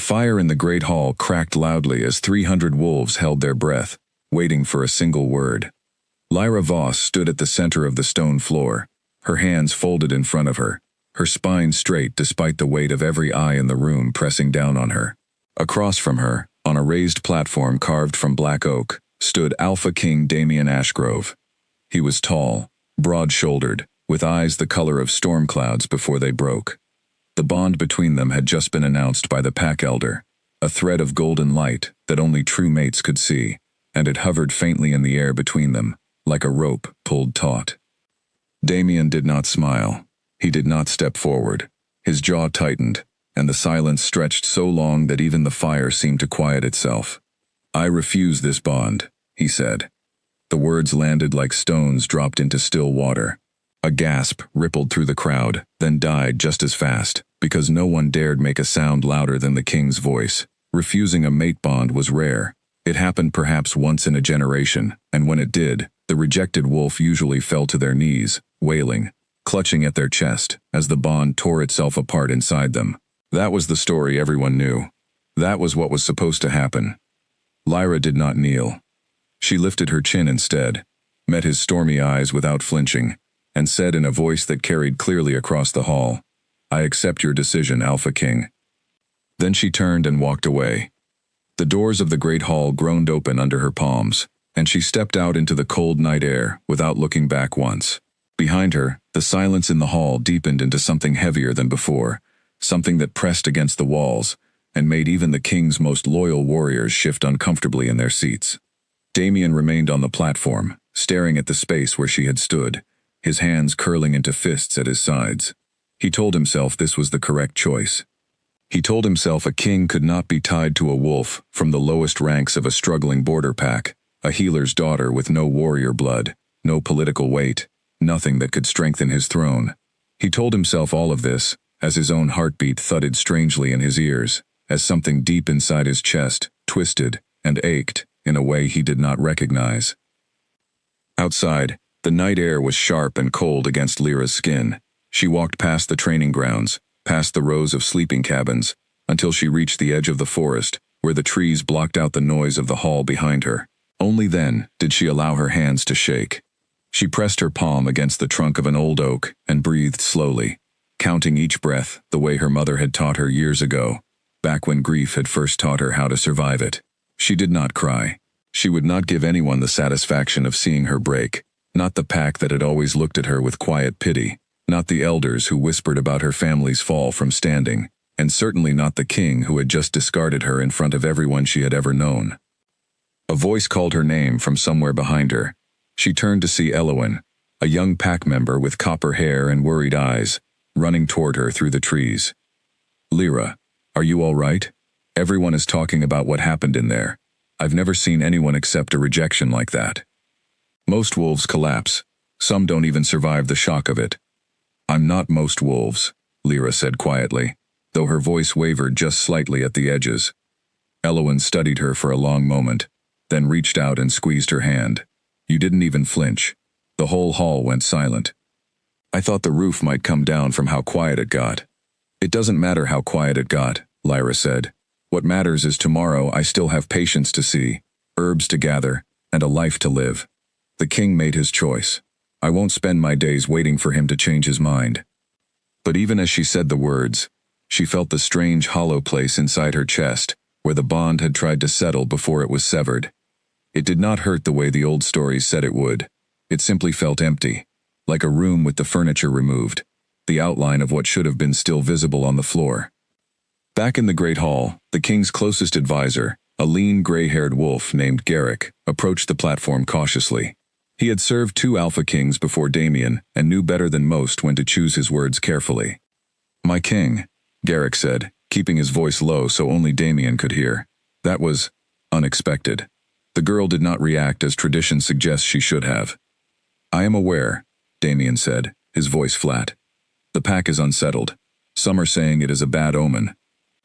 fire in the great hall cracked loudly as 300 wolves held their breath, waiting for a single word. Lyra Voss stood at the center of the stone floor, her hands folded in front of her, her spine straight despite the weight of every eye in the room pressing down on her. Across from her, on a raised platform carved from black oak, stood Alpha King Damien Ashgrove. He was tall, broad-shouldered, with eyes the color of storm clouds before they broke. The bond between them had just been announced by the pack elder, a thread of golden light that only true mates could see, and it hovered faintly in the air between them, like a rope pulled taut. Damien did not smile. He did not step forward. His jaw tightened, and the silence stretched so long that even the fire seemed to quiet itself. "I refuse this bond," he said. The words landed like stones dropped into still water. A gasp rippled through the crowd, then died just as fast, because no one dared make a sound louder than the king's voice. Refusing a mate bond was rare. It happened perhaps once in a generation, and when it did, the rejected wolf usually fell to their knees, wailing, clutching at their chest, as the bond tore itself apart inside them. That was the story everyone knew. That was what was supposed to happen. Lyra did not kneel. She lifted her chin instead, met his stormy eyes without flinching, and said in a voice that carried clearly across the hall, "I accept your decision, Alpha King." Then she turned and walked away. The doors of the great hall groaned open under her palms, and she stepped out into the cold night air without looking back once. Behind her, the silence in the hall deepened into something heavier than before, something that pressed against the walls, and made even the king's most loyal warriors shift uncomfortably in their seats. Damien remained on the platform, staring at the space where she had stood, his hands curling into fists at his sides. He told himself this was the correct choice. He told himself a king could not be tied to a wolf from the lowest ranks of a struggling border pack, a healer's daughter with no warrior blood, no political weight, nothing that could strengthen his throne. He told himself all of this, as his own heartbeat thudded strangely in his ears, as something deep inside his chest twisted and ached in a way he did not recognize. Outside, the night air was sharp and cold against Lyra's skin. She walked past the training grounds, past the rows of sleeping cabins, until she reached the edge of the forest, where the trees blocked out the noise of the hall behind her. Only then did she allow her hands to shake. She pressed her palm against the trunk of an old oak and breathed slowly, counting each breath the way her mother had taught her years ago, back when grief had first taught her how to survive it. She did not cry. She would not give anyone the satisfaction of seeing her break, not the pack that had always looked at her with quiet pity, not the elders who whispered about her family's fall from standing, and certainly not the king who had just discarded her in front of everyone she had ever known. A voice called her name from somewhere behind her. She turned to see Elowen, a young pack member with copper hair and worried eyes, running toward her through the trees. "Lyra, are you all right? Everyone is talking about what happened in there. I've never seen anyone accept a rejection like that. Most wolves collapse. Some don't even survive the shock of it." "I'm not most wolves," Lyra said quietly, though her voice wavered just slightly at the edges. Elowen studied her for a long moment, then reached out and squeezed her hand. "You didn't even flinch." The whole hall went silent. "I thought the roof might come down from how quiet it got." "It doesn't matter how quiet it got," Lyra said. "What matters is tomorrow I still have patience to see, herbs to gather, and a life to live. The king made his choice. I won't spend my days waiting for him to change his mind." But even as she said the words, she felt the strange hollow place inside her chest, where the bond had tried to settle before it was severed. It did not hurt the way the old stories said it would. It simply felt empty, like a room with the furniture removed, the outline of what should have been still visible on the floor. Back in the great hall, the king's closest advisor, a lean gray-haired wolf named Garrick, approached the platform cautiously. He had served 2 Alpha Kings before Damien and knew better than most when to choose his words carefully. "My king," Garrick said, keeping his voice low so only Damien could hear. That was unexpected. The girl did not react as tradition suggests she should have. "I am aware," Damien said, his voice flat. "The pack is unsettled. Some are saying it is a bad omen.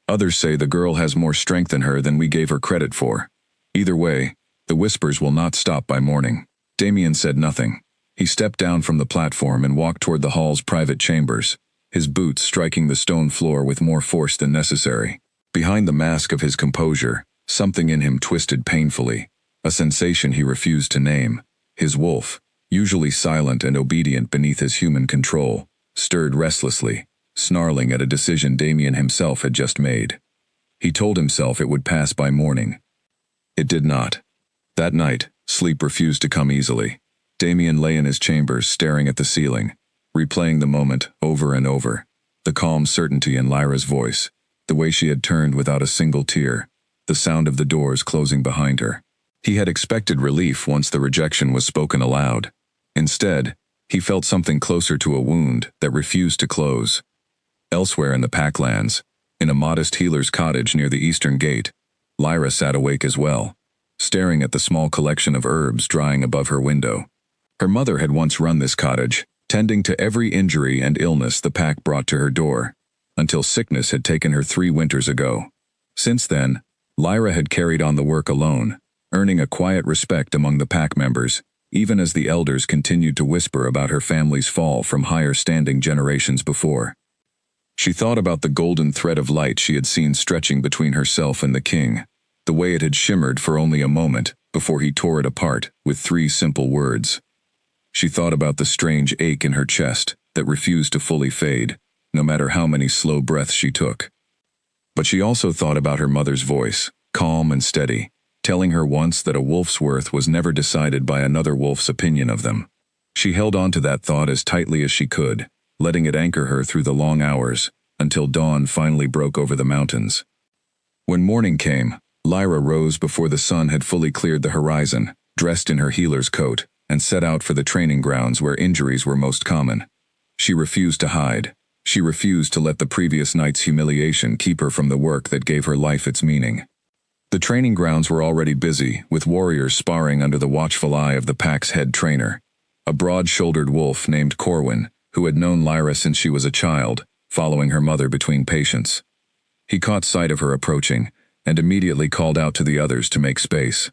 Others say the girl has more strength in her than we gave her credit for. Either way, the whispers will not stop by morning." Damien said nothing. He stepped down from the platform and walked toward the hall's private chambers, his boots striking the stone floor with more force than necessary. Behind the mask of his composure, something in him twisted painfully, a sensation he refused to name. His wolf, usually silent and obedient beneath his human control, stirred restlessly, snarling at a decision Damien himself had just made. He told himself it would pass by morning. It did not. That night, sleep refused to come easily. Damien lay in his chambers staring at the ceiling, replaying the moment over and over. The calm certainty in Lyra's voice, the way she had turned without a single tear, the sound of the doors closing behind her. He had expected relief once the rejection was spoken aloud. Instead, he felt something closer to a wound that refused to close. Elsewhere in the Packlands, in a modest healer's cottage near the eastern gate, Lyra sat awake as well, staring at the small collection of herbs drying above her window. Her mother had once run this cottage, tending to every injury and illness the pack brought to her door, until sickness had taken her 3 winters ago. Since then, Lyra had carried on the work alone, earning a quiet respect among the pack members, even as the elders continued to whisper about her family's fall from higher-standing generations before. She thought about the golden thread of light she had seen stretching between herself and the king, the way it had shimmered for only a moment before he tore it apart with 3 simple words. She thought about the strange ache in her chest that refused to fully fade, no matter how many slow breaths she took. But she also thought about her mother's voice, calm and steady, telling her once that a wolf's worth was never decided by another wolf's opinion of them. She held on to that thought as tightly as she could, letting it anchor her through the long hours, until dawn finally broke over the mountains. When morning came, Lyra rose before the sun had fully cleared the horizon, dressed in her healer's coat, and set out for the training grounds where injuries were most common. She refused to hide. She refused to let the previous night's humiliation keep her from the work that gave her life its meaning. The training grounds were already busy, with warriors sparring under the watchful eye of the pack's head trainer, a broad-shouldered wolf named Corwin, who had known Lyra since she was a child, following her mother between patients. He caught sight of her approaching, and immediately called out to the others to make space.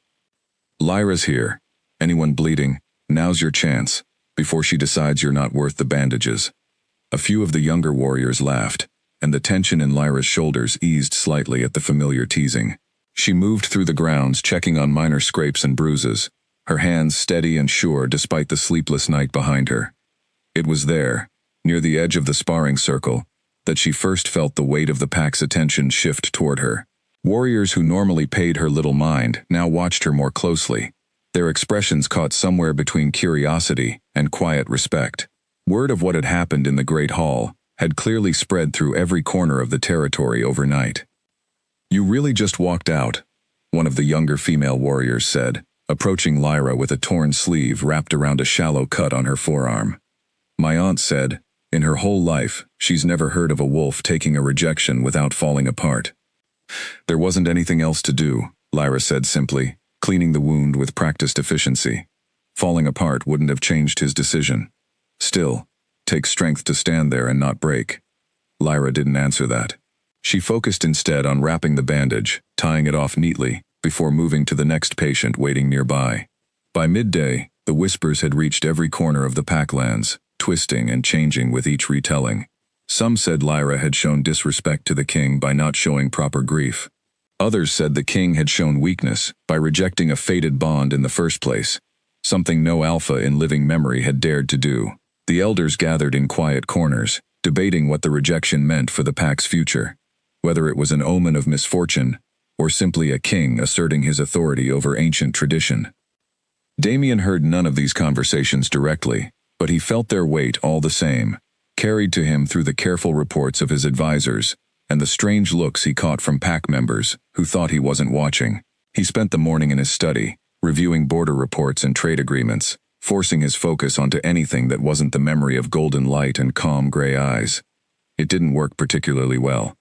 "Lyra's here. Anyone bleeding, now's your chance, before she decides you're not worth the bandages." A few of the younger warriors laughed, and the tension in Lyra's shoulders eased slightly at the familiar teasing. She moved through the grounds, checking on minor scrapes and bruises, her hands steady and sure despite the sleepless night behind her. It was there, near the edge of the sparring circle, that she first felt the weight of the pack's attention shift toward her. Warriors who normally paid her little mind now watched her more closely, their expressions caught somewhere between curiosity and quiet respect. Word of what had happened in the Great Hall had clearly spread through every corner of the territory overnight. "You really just walked out," one of the younger female warriors said, approaching Lyra with a torn sleeve wrapped around a shallow cut on her forearm. "My aunt said, in her whole life, she's never heard of a wolf taking a rejection without falling apart." "There wasn't anything else to do," Lyra said simply, cleaning the wound with practiced efficiency. Falling apart wouldn't have changed his decision. Still, takes strength to stand there and not break. Lyra didn't answer that. She focused instead on wrapping the bandage, tying it off neatly, before moving to the next patient waiting nearby. By midday, the whispers had reached every corner of the Packlands, twisting and changing with each retelling. Some said Lyra had shown disrespect to the king by not showing proper grief. Others said the king had shown weakness by rejecting a fated bond in the first place, something no alpha in living memory had dared to do. The elders gathered in quiet corners, debating what the rejection meant for the pack's future, whether it was an omen of misfortune, or simply a king asserting his authority over ancient tradition. Damien heard none of these conversations directly, but he felt their weight all the same, carried to him through the careful reports of his advisors, and the strange looks he caught from pack members who thought he wasn't watching. He spent the morning in his study, reviewing border reports and trade agreements, forcing his focus onto anything that wasn't the memory of golden light and calm gray eyes. It didn't work particularly well.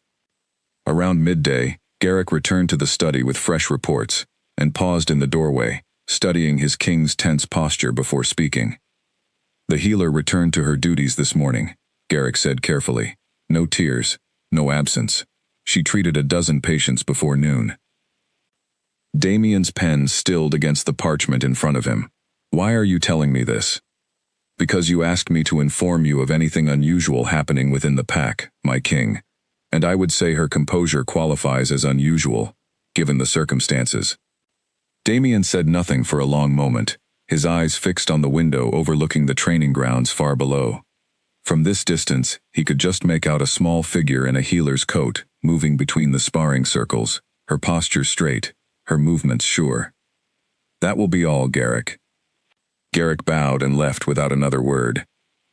Around midday, Garrick returned to the study with fresh reports, and paused in the doorway, studying his king's tense posture before speaking. "The healer returned to her duties this morning," Garrick said carefully. "No tears, no absence. She treated a dozen patients before noon." Damien's pen stilled against the parchment in front of him. "Why are you telling me this?" "Because you asked me to inform you of anything unusual happening within the pack, my king. and I would say her composure qualifies as unusual, given the circumstances. Damien said nothing for a long moment, his eyes fixed on the window overlooking the training grounds far below. From this distance, he could just make out a small figure in a healer's coat, moving between the sparring circles, her posture straight, her movements sure. That will be all, Garrick. Garrick bowed and left without another word,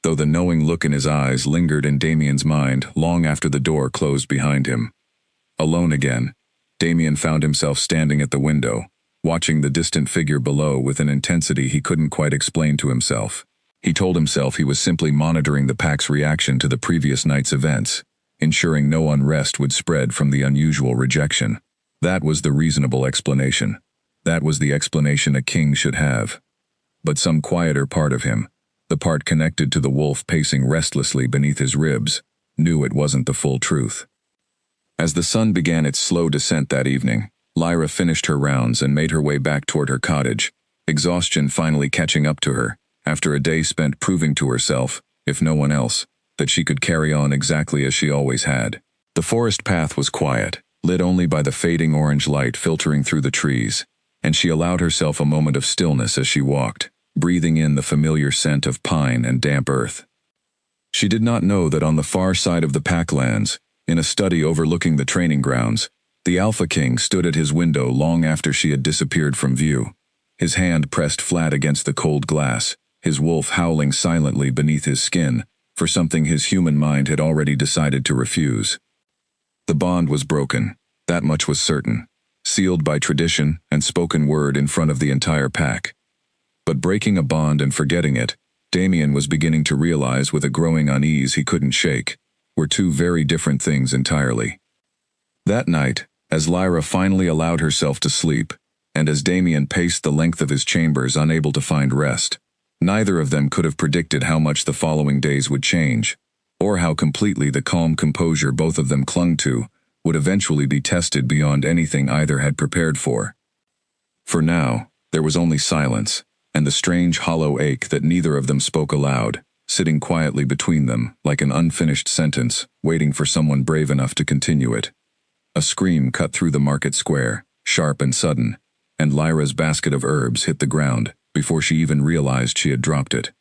though the knowing look in his eyes lingered in Damien's mind long after the door closed behind him. Alone again, Damien found himself standing at the window, watching the distant figure below with an intensity he couldn't quite explain to himself. He told himself he was simply monitoring the pack's reaction to the previous night's events, ensuring no unrest would spread from the unusual rejection. That was the reasonable explanation. That was the explanation a king should have. But some quieter part of him, the part connected to the wolf pacing restlessly beneath his ribs, knew it wasn't the full truth. As the sun began its slow descent that evening, Lyra finished her rounds and made her way back toward her cottage, exhaustion finally catching up to her, after a day spent proving to herself, if no one else, that she could carry on exactly as she always had. The forest path was quiet, lit only by the fading orange light filtering through the trees, and she allowed herself a moment of stillness as she walked, breathing in the familiar scent of pine and damp earth. She did not know that on the far side of the packlands, in a study overlooking the training grounds, the Alpha King stood at his window long after she had disappeared from view, his hand pressed flat against the cold glass, his wolf howling silently beneath his skin for something his human mind had already decided to refuse. The bond was broken, that much was certain, sealed by tradition and spoken word in front of the entire pack. But breaking a bond and forgetting it, Damien was beginning to realize with a growing unease he couldn't shake, were two very different things entirely. That night, as Lyra finally allowed herself to sleep, and as Damien paced the length of his chambers unable to find rest, neither of them could have predicted how much the following days would change, or how completely the calm composure both of them clung to would eventually be tested beyond anything either had prepared for. For now, there was only silence, and the strange hollow ache that neither of them spoke aloud, sitting quietly between them like an unfinished sentence, waiting for someone brave enough to continue it. A scream cut through the market square, sharp and sudden, and Lyra's basket of herbs hit the ground before she even realized she had dropped it.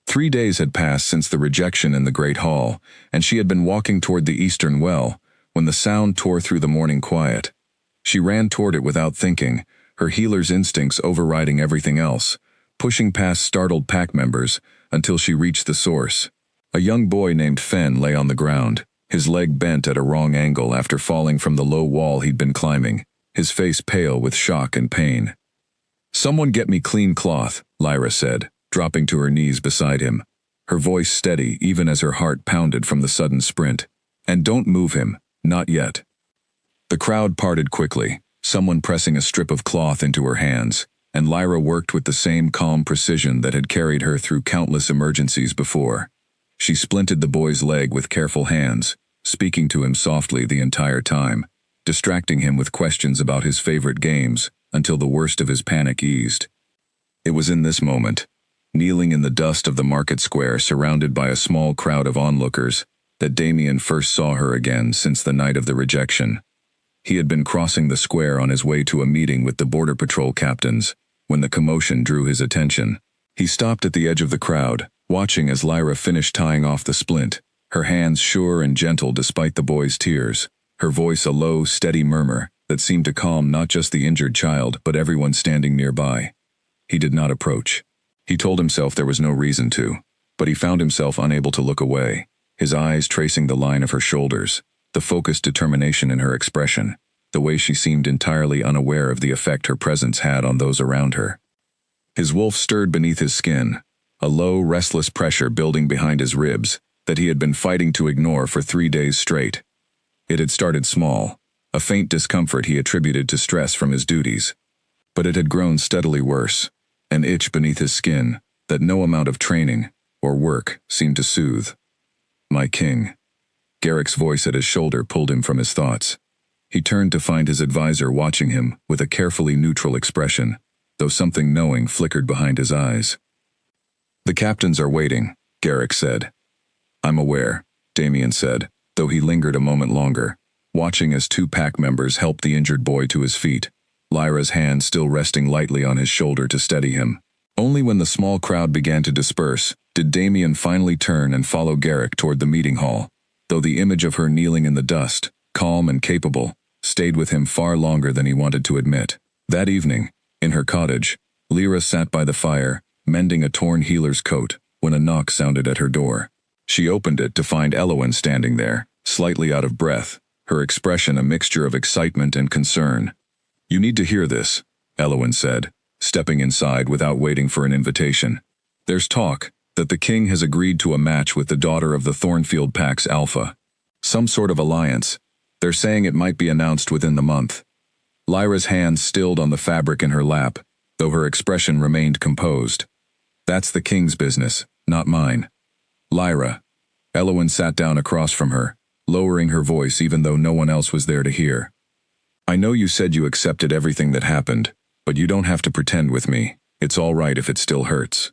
3 days had passed since the rejection in the Great Hall, and she had been walking toward the eastern well, when the sound tore through the morning quiet. She ran toward it without thinking, her healer's instincts overriding everything else, pushing past startled pack members until she reached the source. A young boy named Fen lay on the ground, his leg bent at a wrong angle after falling from the low wall he'd been climbing, his face pale with shock and pain. "Someone get me clean cloth," Lyra said, dropping to her knees beside him, her voice steady even as her heart pounded from the sudden sprint. "And don't move him, not yet." The crowd parted quickly, someone pressing a strip of cloth into her hands, and Lyra worked with the same calm precision that had carried her through countless emergencies before. She splinted the boy's leg with careful hands, speaking to him softly the entire time, distracting him with questions about his favorite games until the worst of his panic eased. It was in this moment, kneeling in the dust of the market square surrounded by a small crowd of onlookers, that Damien first saw her again since the night of the rejection. He had been crossing the square on his way to a meeting with the border patrol captains, when the commotion drew his attention. He stopped at the edge of the crowd, watching as Lyra finished tying off the splint, her hands sure and gentle despite the boy's tears, her voice a low, steady murmur that seemed to calm not just the injured child but everyone standing nearby. He did not approach. He told himself there was no reason to, but he found himself unable to look away, his eyes tracing the line of her shoulders, the focused determination in her expression, the way she seemed entirely unaware of the effect her presence had on those around her. His wolf stirred beneath his skin, a low, restless pressure building behind his ribs that he had been fighting to ignore for 3 days straight. It had started small, a faint discomfort he attributed to stress from his duties, but it had grown steadily worse, an itch beneath his skin that no amount of training or work seemed to soothe. "My king." Garrick's voice at his shoulder pulled him from his thoughts. He turned to find his advisor watching him with a carefully neutral expression, though something knowing flickered behind his eyes. "The captains are waiting," Garrick said. "I'm aware," Damien said, though he lingered a moment longer, watching as two pack members helped the injured boy to his feet, Lyra's hand still resting lightly on his shoulder to steady him. Only when the small crowd began to disperse did Damien finally turn and follow Garrick toward the meeting hall, though the image of her kneeling in the dust, calm and capable, stayed with him far longer than he wanted to admit. That evening, in her cottage, Lyra sat by the fire, mending a torn healer's coat, when a knock sounded at her door. She opened it to find Elowen standing there, slightly out of breath, her expression a mixture of excitement and concern. "You need to hear this," Elowen said, stepping inside without waiting for an invitation. "There's talk that the king has agreed to a match with the daughter of the Thornfield Pack's Alpha. Some sort of alliance. They're saying it might be announced within the month." Lyra's hand stilled on the fabric in her lap, though her expression remained composed. "That's the king's business, not mine." "Lyra." Elowen sat down across from her, lowering her voice even though no one else was there to hear. "I know you said you accepted everything that happened, but you don't have to pretend with me. It's all right if it still hurts."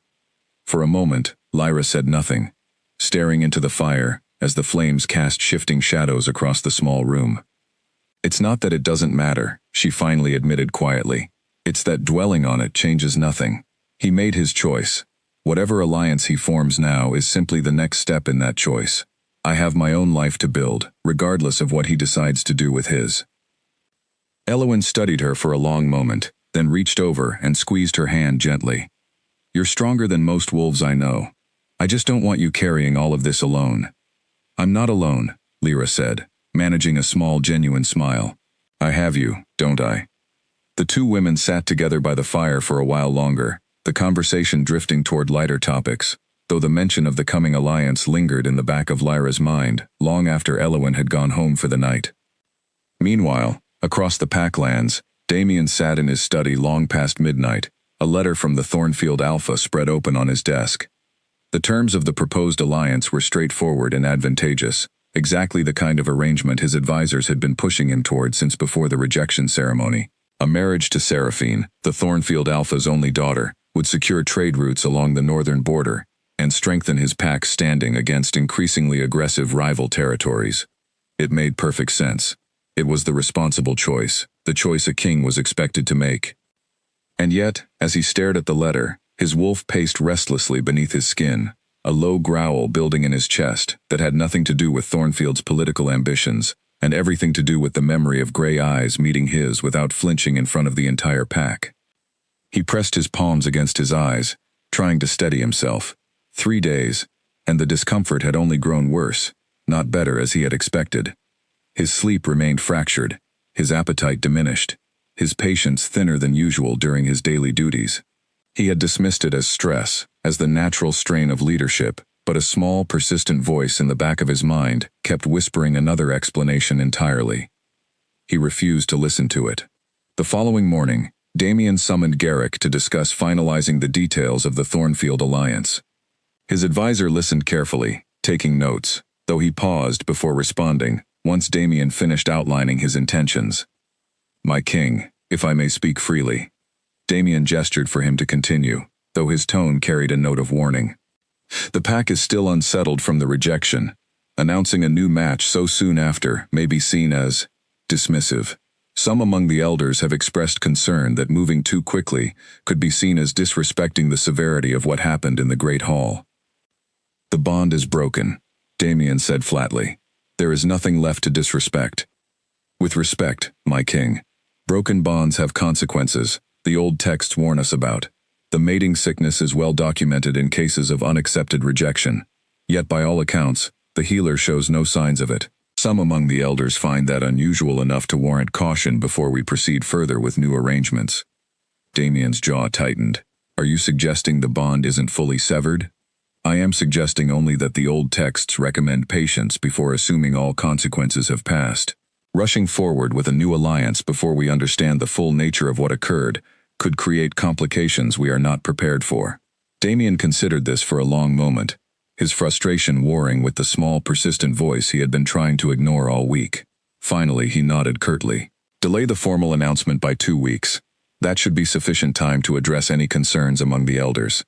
For a moment, Lyra said nothing, staring into the fire as the flames cast shifting shadows across the small room. "It's not that it doesn't matter," she finally admitted quietly. "It's that dwelling on it changes nothing. He made his choice. Whatever alliance he forms now is simply the next step in that choice. I have my own life to build, regardless of what he decides to do with his." Elowen studied her for a long moment, then reached over and squeezed her hand gently. "You're stronger than most wolves I know. I just don't want you carrying all of this alone." "I'm not alone," Lyra said, managing a small genuine smile. "I have you, don't I?" The two women sat together by the fire for a while longer, the conversation drifting toward lighter topics, though the mention of the coming alliance lingered in the back of Lyra's mind long after Elowen had gone home for the night. Meanwhile, across the Packlands, Damien sat in his study long past midnight, a letter from the Thornfield Alpha spread open on his desk. The terms of the proposed alliance were straightforward and advantageous, exactly the kind of arrangement his advisors had been pushing him toward since before the rejection ceremony. A marriage to Seraphine, the Thornfield Alpha's only daughter, would secure trade routes along the northern border and strengthen his pack's standing against increasingly aggressive rival territories. It made perfect sense. It was the responsible choice, the choice a king was expected to make. And yet, as he stared at the letter, his wolf paced restlessly beneath his skin, a low growl building in his chest that had nothing to do with Thornfield's political ambitions, and everything to do with the memory of gray eyes meeting his without flinching in front of the entire pack. He pressed his palms against his eyes, trying to steady himself. 3 days, and the discomfort had only grown worse, not better as he had expected. His sleep remained fractured, his appetite diminished, his patience thinner than usual during his daily duties. He had dismissed it as stress, as the natural strain of leadership, but a small, persistent voice in the back of his mind kept whispering another explanation entirely. He refused to listen to it. The following morning, Damien summoned Garrick to discuss finalizing the details of the Thornfield alliance. His advisor listened carefully, taking notes, though he paused before responding, once Damien finished outlining his intentions. "My king, if I may speak freely." Damien gestured for him to continue, though his tone carried a note of warning. "The pack is still unsettled from the rejection. Announcing a new match so soon after may be seen as dismissive. Some among the elders have expressed concern that moving too quickly could be seen as disrespecting the severity of what happened in the Great Hall." "The bond is broken," Damien said flatly. "There is nothing left to disrespect." "With respect, my king. Broken bonds have consequences, the old texts warn us about. The mating sickness is well documented in cases of unaccepted rejection. Yet by all accounts, the healer shows no signs of it. Some among the elders find that unusual enough to warrant caution before we proceed further with new arrangements." Damien's jaw tightened. "Are you suggesting the bond isn't fully severed?" "I am suggesting only that the old texts recommend patience before assuming all consequences have passed. Rushing forward with a new alliance before we understand the full nature of what occurred could create complications we are not prepared for." Damien considered this for a long moment, his frustration warring with the small, persistent voice he had been trying to ignore all week. Finally, he nodded curtly. "Delay the formal announcement by 2 weeks. That should be sufficient time to address any concerns among the elders."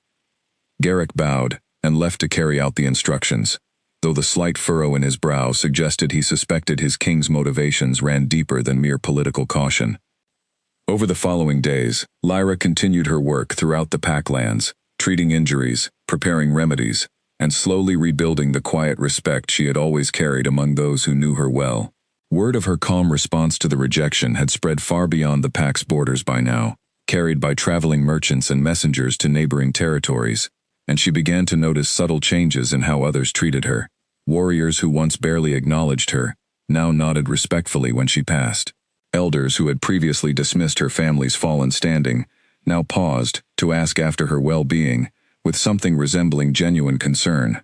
Garrick bowed and left to carry out the instructions. though the slight furrow in his brow suggested he suspected his king's motivations ran deeper than mere political caution. Over the following days, Lyra continued her work throughout the Packlands, treating injuries, preparing remedies, and slowly rebuilding the quiet respect she had always carried among those who knew her well. Word of her calm response to the rejection had spread far beyond the Pack's borders by now, carried by traveling merchants and messengers to neighboring territories, and she began to notice subtle changes in how others treated her. Warriors who once barely acknowledged her now nodded respectfully when she passed. Elders who had previously dismissed her family's fallen standing now paused to ask after her well-being with something resembling genuine concern.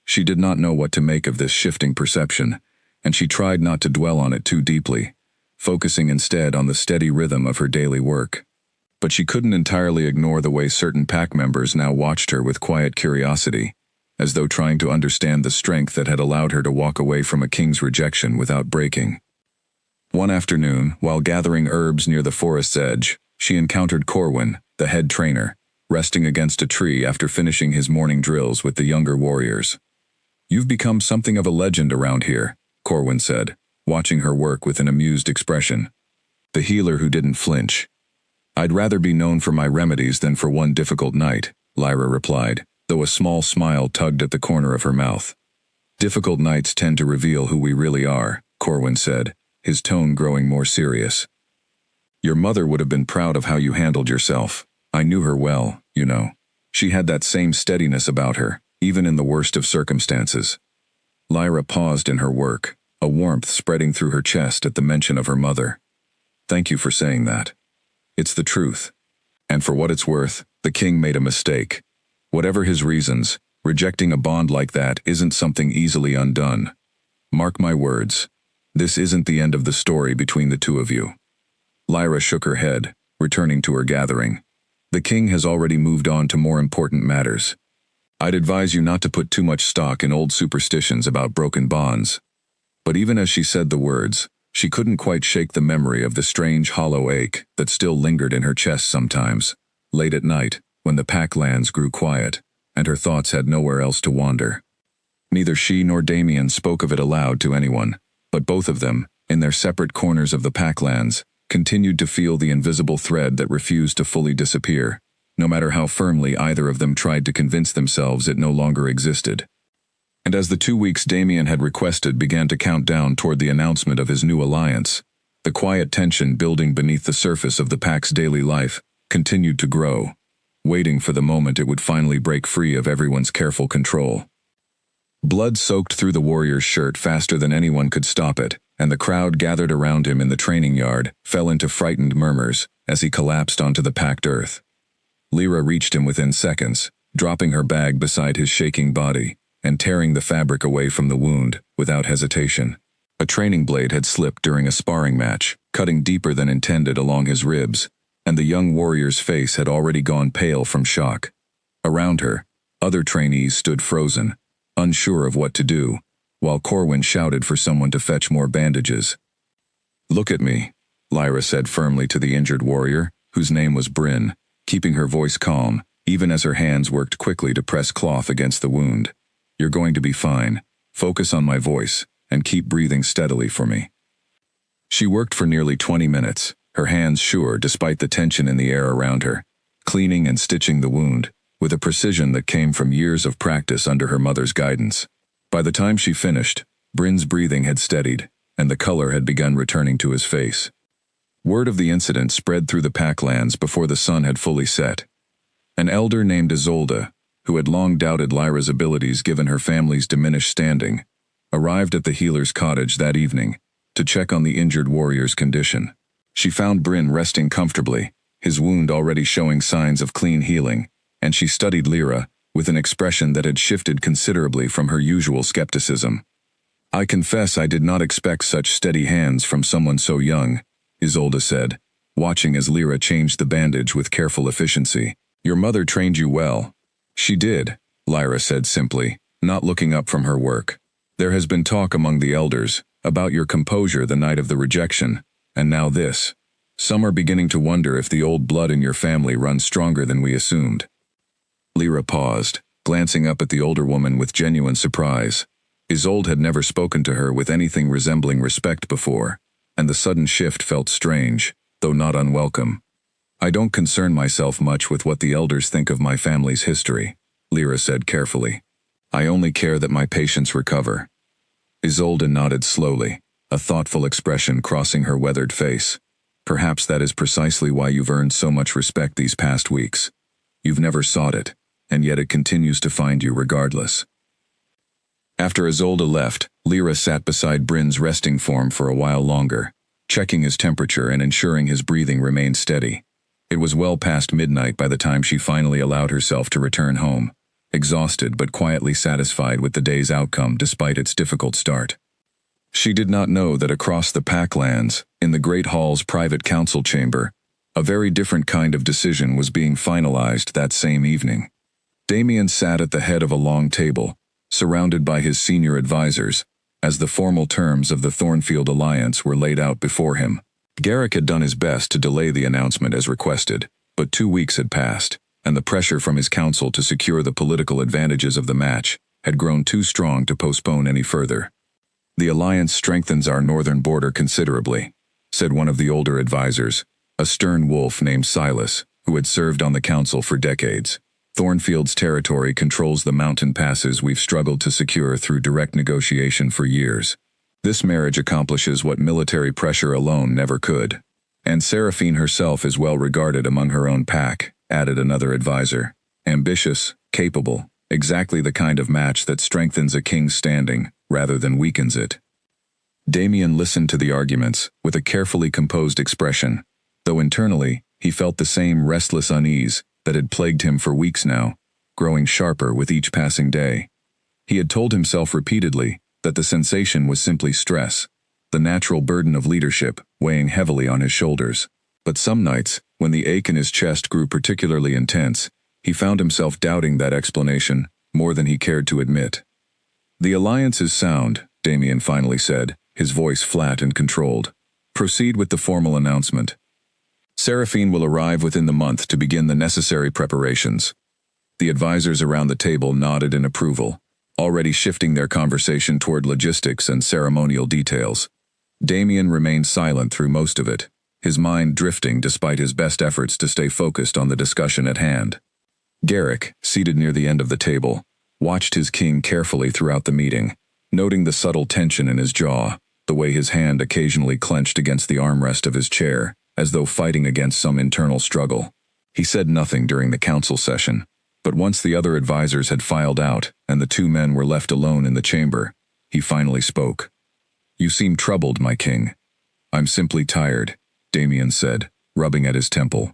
She did not know what to make of this shifting perception, and she tried not to dwell on it too deeply, focusing instead on the steady rhythm of her daily work. But she couldn't entirely ignore the way certain pack members now watched her with quiet curiosity, as though trying to understand the strength that had allowed her to walk away from a king's rejection without breaking. One afternoon, while gathering herbs near the forest's edge, she encountered Corwin, the head trainer, resting against a tree after finishing his morning drills with the younger warriors. "You've become something of a legend around here," Corwin said, watching her work with an amused expression. The healer who didn't flinch. "I'd rather be known for my remedies than for one difficult night," Lyra replied, though a small smile tugged at the corner of her mouth. "Difficult nights tend to reveal who we really are," Corwin said, his tone growing more serious. "Your mother would have been proud of how you handled yourself. I knew her well, you know. She had that same steadiness about her, even in the worst of circumstances." Lyra paused in her work, a warmth spreading through her chest at the mention of her mother. "Thank you for saying that. It's the truth. And for what it's worth, the king made a mistake. Whatever his reasons, rejecting a bond like that isn't something easily undone. Mark my words. This isn't the end of the story between the two of you." Lyra shook her head, returning to her gathering. "The king has already moved on to more important matters. I'd advise you not to put too much stock in old superstitions about broken bonds." But even as she said the words, she couldn't quite shake the memory of the strange hollow ache that still lingered in her chest sometimes, late at night, when the Packlands grew quiet, and her thoughts had nowhere else to wander. Neither she nor Damien spoke of it aloud to anyone, but both of them, in their separate corners of the Packlands, continued to feel the invisible thread that refused to fully disappear, no matter how firmly either of them tried to convince themselves it no longer existed. And as the 2 weeks Damien had requested began to count down toward the announcement of his new alliance, the quiet tension building beneath the surface of the Pack's daily life continued to grow, waiting for the moment it would finally break free of everyone's careful control. Blood soaked through the warrior's shirt faster than anyone could stop it, and the crowd gathered around him in the training yard fell into frightened murmurs as he collapsed onto the packed earth. Lyra reached him within seconds, dropping her bag beside his shaking body, and tearing the fabric away from the wound, without hesitation. A training blade had slipped during a sparring match, cutting deeper than intended along his ribs, and the young warrior's face had already gone pale from shock. Around her, other trainees stood frozen, unsure of what to do, while Corwin shouted for someone to fetch more bandages. "Look at me," Lyra said firmly to the injured warrior, whose name was Bryn, keeping her voice calm, even as her hands worked quickly to press cloth against the wound. "You're going to be fine. Focus on my voice, and keep breathing steadily for me." She worked for nearly 20 minutes, her hands sure despite the tension in the air around her, cleaning and stitching the wound, with a precision that came from years of practice under her mother's guidance. By the time she finished, Bryn's breathing had steadied, and the color had begun returning to his face. Word of the incident spread through the Packlands before the sun had fully set. An elder named Isolde, who had long doubted Lyra's abilities given her family's diminished standing, arrived at the healer's cottage that evening to check on the injured warrior's condition. She found Bryn resting comfortably, his wound already showing signs of clean healing, and she studied Lyra with an expression that had shifted considerably from her usual skepticism. "I confess I did not expect such steady hands from someone so young," Isolde said, watching as Lyra changed the bandage with careful efficiency. "Your mother trained you well." "She did," Lyra said simply, not looking up from her work. "There has been talk among the elders about your composure the night of the rejection, and now this. Some are beginning to wonder if the old blood in your family runs stronger than we assumed." Lyra paused, glancing up at the older woman with genuine surprise. Isolde had never spoken to her with anything resembling respect before, and the sudden shift felt strange, though not unwelcome. I don't concern myself much with what the elders think of my family's history, Lyra said carefully. I only care that my patients recover. Isolde nodded slowly, a thoughtful expression crossing her weathered face. Perhaps that is precisely why you've earned so much respect these past weeks. You've never sought it, and yet it continues to find you regardless. After Isolde left, Lyra sat beside Bryn's resting form for a while longer, checking his temperature and ensuring his breathing remained steady. It was well past midnight by the time she finally allowed herself to return home, exhausted but quietly satisfied with the day's outcome despite its difficult start. She did not know that across the Packlands, in the Great Hall's private council chamber, a very different kind of decision was being finalized that same evening. Damien sat at the head of a long table, surrounded by his senior advisors, as the formal terms of the Thornfield Alliance were laid out before him. Garrick had done his best to delay the announcement as requested, but 2 weeks had passed, and the pressure from his council to secure the political advantages of the match had grown too strong to postpone any further. The alliance strengthens our northern border considerably, said one of the older advisors, a stern wolf named Silas, who had served on the council for decades. Thornfield's territory controls the mountain passes we've struggled to secure through direct negotiation for years. This marriage accomplishes what military pressure alone never could. And Seraphine herself is well regarded among her own pack, added another advisor. Ambitious, capable, exactly the kind of match that strengthens a king's standing, rather than weakens it. Damien listened to the arguments, with a carefully composed expression, though internally, he felt the same restless unease that had plagued him for weeks now, growing sharper with each passing day. He had told himself repeatedly that the sensation was simply stress, the natural burden of leadership weighing heavily on his shoulders. But some nights, when the ache in his chest grew particularly intense, he found himself doubting that explanation more than he cared to admit. The alliance is sound, Damien finally said, his voice flat and controlled. Proceed with the formal announcement. Seraphine will arrive within the month to begin the necessary preparations. The advisors around the table nodded in approval, already shifting their conversation toward logistics and ceremonial details. Damien remained silent through most of it, his mind drifting despite his best efforts to stay focused on the discussion at hand. Garrick, seated near the end of the table, watched his king carefully throughout the meeting, noting the subtle tension in his jaw, the way his hand occasionally clenched against the armrest of his chair, as though fighting against some internal struggle. He said nothing during the council session, but once the other advisors had filed out and the two men were left alone in the chamber, he finally spoke. You seem troubled, my king. I'm simply tired, Damien said, rubbing at his temple.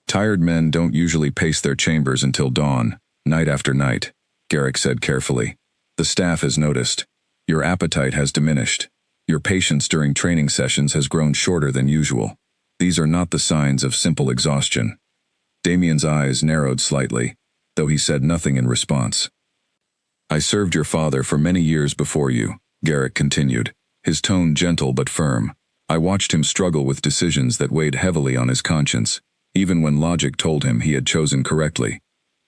Tired men don't usually pace their chambers until dawn, night after night, Garrick said carefully. The staff has noticed. Your appetite has diminished. Your patience during training sessions has grown shorter than usual. These are not the signs of simple exhaustion. Damien's eyes narrowed slightly, though he said nothing in response. I served your father for many years before you, Garrick continued, his tone gentle but firm. I watched him struggle with decisions that weighed heavily on his conscience, even when logic told him he had chosen correctly.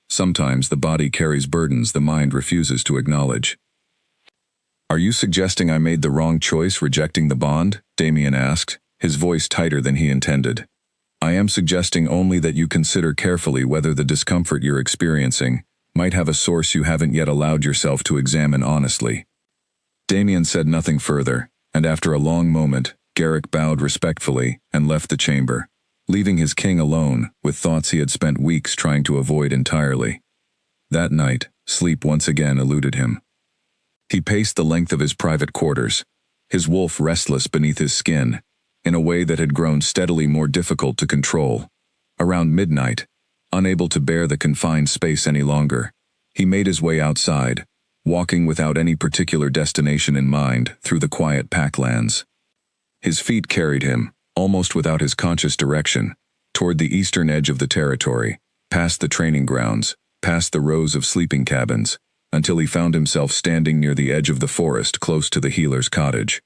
Sometimes the body carries burdens the mind refuses to acknowledge. Are you suggesting I made the wrong choice rejecting the bond? Damien asked, his voice tighter than he intended. I am suggesting only that you consider carefully whether the discomfort you're experiencing might have a source you haven't yet allowed yourself to examine honestly. Damien said nothing further, and after a long moment, Garrick bowed respectfully and left the chamber, leaving his king alone with thoughts he had spent weeks trying to avoid entirely. That night, sleep once again eluded him. He paced the length of his private quarters, his wolf restless beneath his skin, in a way that had grown steadily more difficult to control. Around midnight, unable to bear the confined space any longer, he made his way outside, walking without any particular destination in mind through the quiet Packlands. His feet carried him, almost without his conscious direction, toward the eastern edge of the territory, past the training grounds, past the rows of sleeping cabins, until he found himself standing near the edge of the forest close to the healer's cottage.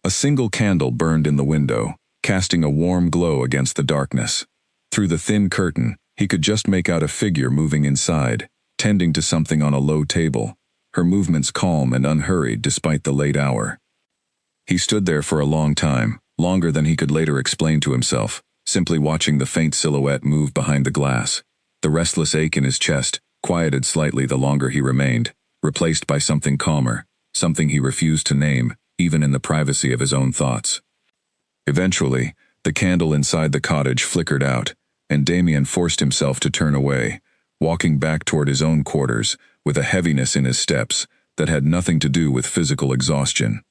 A single candle burned in the window, casting a warm glow against the darkness. Through the thin curtain, he could just make out a figure moving inside, tending to something on a low table, her movements calm and unhurried despite the late hour. He stood there for a long time, longer than he could later explain to himself, simply watching the faint silhouette move behind the glass. The restless ache in his chest quieted slightly the longer he remained, replaced by something calmer, something he refused to name, even in the privacy of his own thoughts. Eventually, the candle inside the cottage flickered out, and Damien forced himself to turn away, walking back toward his own quarters with a heaviness in his steps that had nothing to do with physical exhaustion.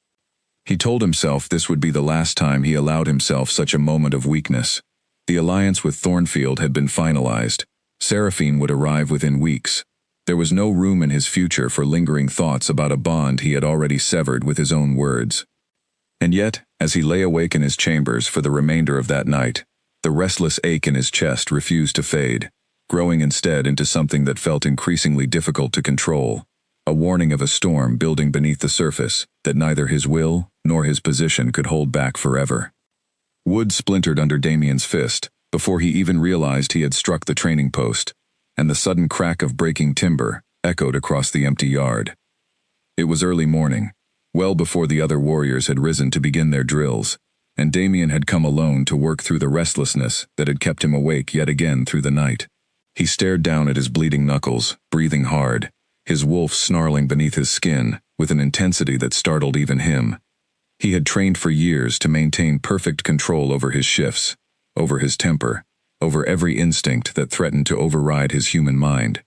He told himself this would be the last time he allowed himself such a moment of weakness. The alliance with Thornfield had been finalized. Seraphine would arrive within weeks. There was no room in his future for lingering thoughts about a bond he had already severed with his own words. And yet, as he lay awake in his chambers for the remainder of that night, the restless ache in his chest refused to fade, growing instead into something that felt increasingly difficult to control, a warning of a storm building beneath the surface that neither his will nor his position could hold back forever. Wood splintered under Damien's fist before he even realized he had struck the training post, and the sudden crack of breaking timber echoed across the empty yard. It was early morning, well before the other warriors had risen to begin their drills, and Damien had come alone to work through the restlessness that had kept him awake yet again through the night. He stared down at his bleeding knuckles, breathing hard, his wolf snarling beneath his skin with an intensity that startled even him. He had trained for years to maintain perfect control over his shifts, over his temper, over every instinct that threatened to override his human mind.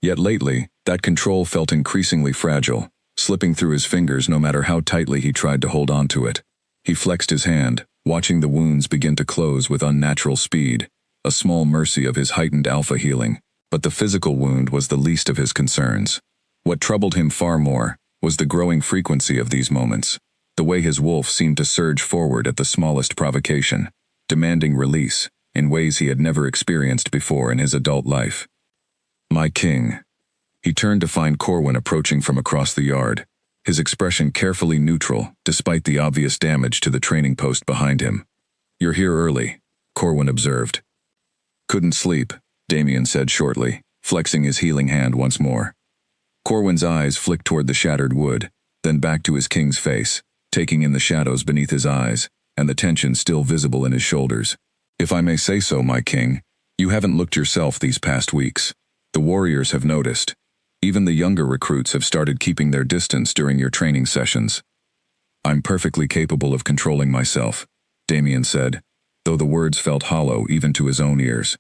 Yet lately, that control felt increasingly fragile, slipping through his fingers no matter how tightly he tried to hold on to it. He flexed his hand, watching the wounds begin to close with unnatural speed, a small mercy of his heightened alpha healing. But the physical wound was the least of his concerns. What troubled him far more was the growing frequency of these moments, the way his wolf seemed to surge forward at the smallest provocation, demanding release in ways he had never experienced before in his adult life. "My king." He turned to find Corwin approaching from across the yard, his expression carefully neutral despite the obvious damage to the training post behind him. "You're here early," Corwin observed. "Couldn't sleep," Damien said shortly, flexing his healing hand once more. Corwin's eyes flicked toward the shattered wood, then back to his king's face, taking in the shadows beneath his eyes, and the tension still visible in his shoulders. "If I may say so, my king, you haven't looked yourself these past weeks. The warriors have noticed. Even the younger recruits have started keeping their distance during your training sessions." "I'm perfectly capable of controlling myself," Damien said, though the words felt hollow even to his own ears.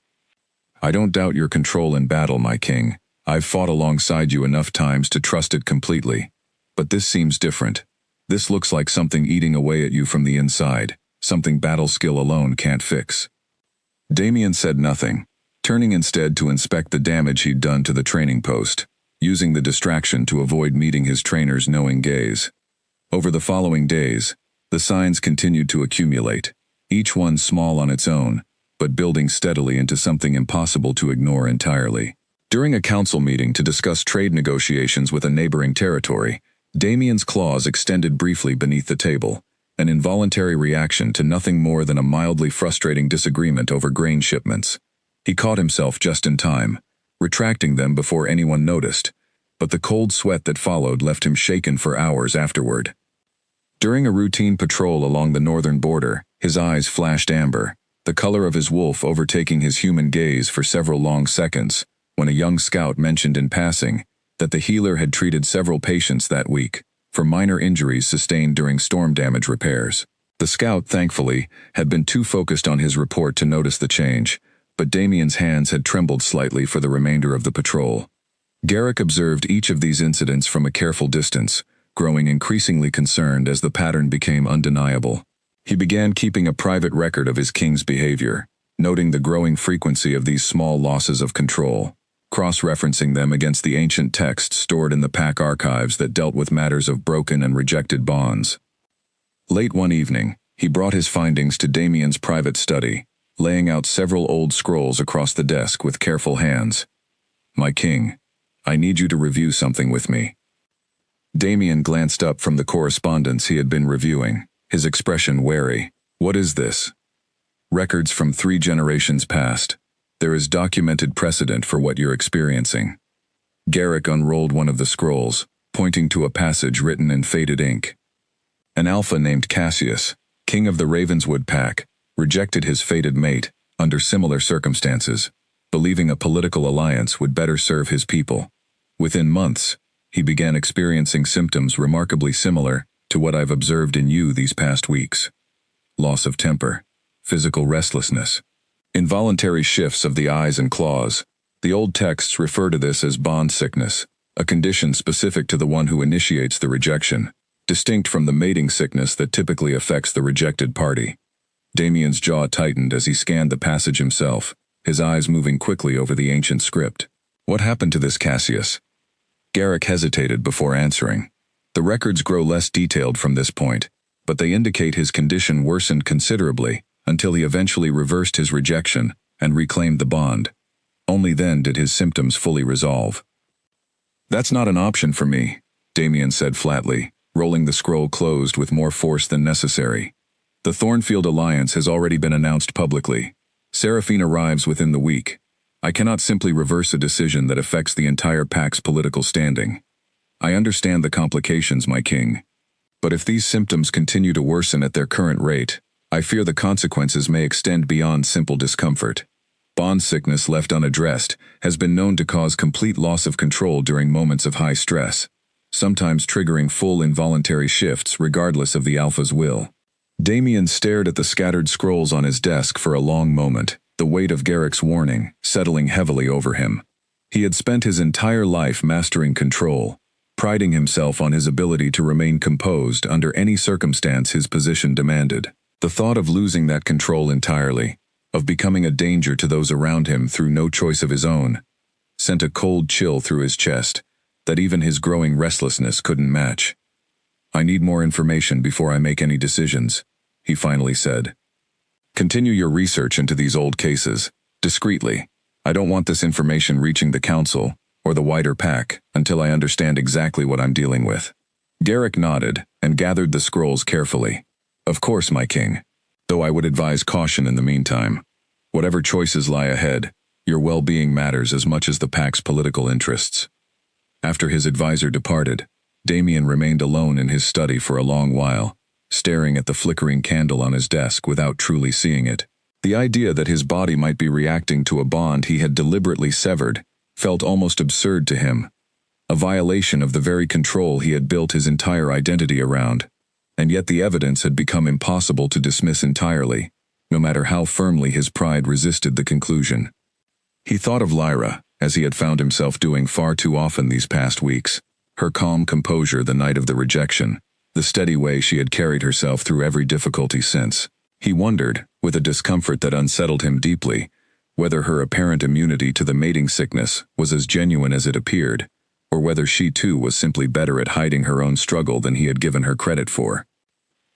"I don't doubt your control in battle, my king. I've fought alongside you enough times to trust it completely. But this seems different. This looks like something eating away at you from the inside, something battle skill alone can't fix." Damien said nothing, turning instead to inspect the damage he'd done to the training post, using the distraction to avoid meeting his trainer's knowing gaze. Over the following days, the signs continued to accumulate, each one small on its own, but building steadily into something impossible to ignore entirely. During a council meeting to discuss trade negotiations with a neighboring territory, Damien's claws extended briefly beneath the table, an involuntary reaction to nothing more than a mildly frustrating disagreement over grain shipments. He caught himself just in time, retracting them before anyone noticed, but the cold sweat that followed left him shaken for hours afterward. During a routine patrol along the northern border, his eyes flashed amber, the color of his wolf overtaking his human gaze for several long seconds, when a young scout mentioned in passing that the healer had treated several patients that week for minor injuries sustained during storm damage repairs. The scout, thankfully, had been too focused on his report to notice the change, but Damien's hands had trembled slightly for the remainder of the patrol. Garrick observed each of these incidents from a careful distance, growing increasingly concerned as the pattern became undeniable. He began keeping a private record of his king's behavior, noting the growing frequency of these small losses of control, cross-referencing them against the ancient texts stored in the pack archives that dealt with matters of broken and rejected bonds. Late one evening, he brought his findings to Damien's private study, laying out several old scrolls across the desk with careful hands. "My king, I need you to review something with me." Damien glanced up from the correspondence he had been reviewing, his expression wary. "What is this?" "Records from 3 generations past. There is documented precedent for what you're experiencing." Garrick unrolled one of the scrolls, pointing to a passage written in faded ink. An alpha named Cassius, king of the Ravenswood pack, rejected his fated mate, under similar circumstances, believing a political alliance would better serve his people. Within months, he began experiencing symptoms remarkably similar to what I've observed in you these past weeks. Loss of temper, physical restlessness, involuntary shifts of the eyes and claws. The old texts refer to this as bond sickness, a condition specific to the one who initiates the rejection, distinct from the mating sickness that typically affects the rejected party. Damien's jaw tightened as he scanned the passage himself, his eyes moving quickly over the ancient script. What happened to this Cassius? Garrick hesitated before answering. The records grow less detailed from this point, but they indicate his condition worsened considerably until he eventually reversed his rejection and reclaimed the bond. Only then did his symptoms fully resolve. "That's not an option for me," Damien said flatly, rolling the scroll closed with more force than necessary. "The Thornfield Alliance has already been announced publicly. Seraphine arrives within the week. I cannot simply reverse a decision that affects the entire pack's political standing. I understand the complications, my king. But if these symptoms continue to worsen at their current rate, I fear the consequences may extend beyond simple discomfort. Bond sickness left unaddressed has been known to cause complete loss of control during moments of high stress, sometimes triggering full involuntary shifts regardless of the alpha's will." Damien stared at the scattered scrolls on his desk for a long moment, the weight of Garrick's warning settling heavily over him. He had spent his entire life mastering control, priding himself on his ability to remain composed under any circumstance his position demanded. The thought of losing that control entirely, of becoming a danger to those around him through no choice of his own, sent a cold chill through his chest that even his growing restlessness couldn't match. "I need more information before I make any decisions," he finally said. "Continue your research into these old cases, discreetly. I don't want this information reaching the council or the wider pack until I understand exactly what I'm dealing with." Garrick nodded and gathered the scrolls carefully. "Of course, my king. Though I would advise caution in the meantime. Whatever choices lie ahead, your well-being matters as much as the pack's political interests." After his advisor departed, Damien remained alone in his study for a long while, staring at the flickering candle on his desk without truly seeing it. The idea that his body might be reacting to a bond he had deliberately severed felt almost absurd to him, a violation of the very control he had built his entire identity around. And yet the evidence had become impossible to dismiss entirely, no matter how firmly his pride resisted the conclusion. He thought of Lyra, as he had found himself doing far too often these past weeks, her calm composure the night of the rejection, the steady way she had carried herself through every difficulty since. He wondered, with a discomfort that unsettled him deeply, whether her apparent immunity to the mating sickness was as genuine as it appeared, or whether she too was simply better at hiding her own struggle than he had given her credit for.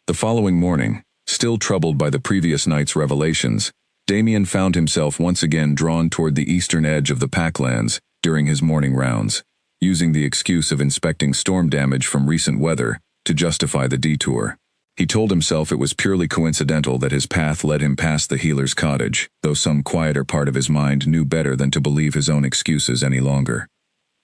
The following morning, still troubled by the previous night's revelations, Damien found himself once again drawn toward the eastern edge of the Packlands during his morning rounds, using the excuse of inspecting storm damage from recent weather to justify the detour. He told himself it was purely coincidental that his path led him past the healer's cottage, though some quieter part of his mind knew better than to believe his own excuses any longer.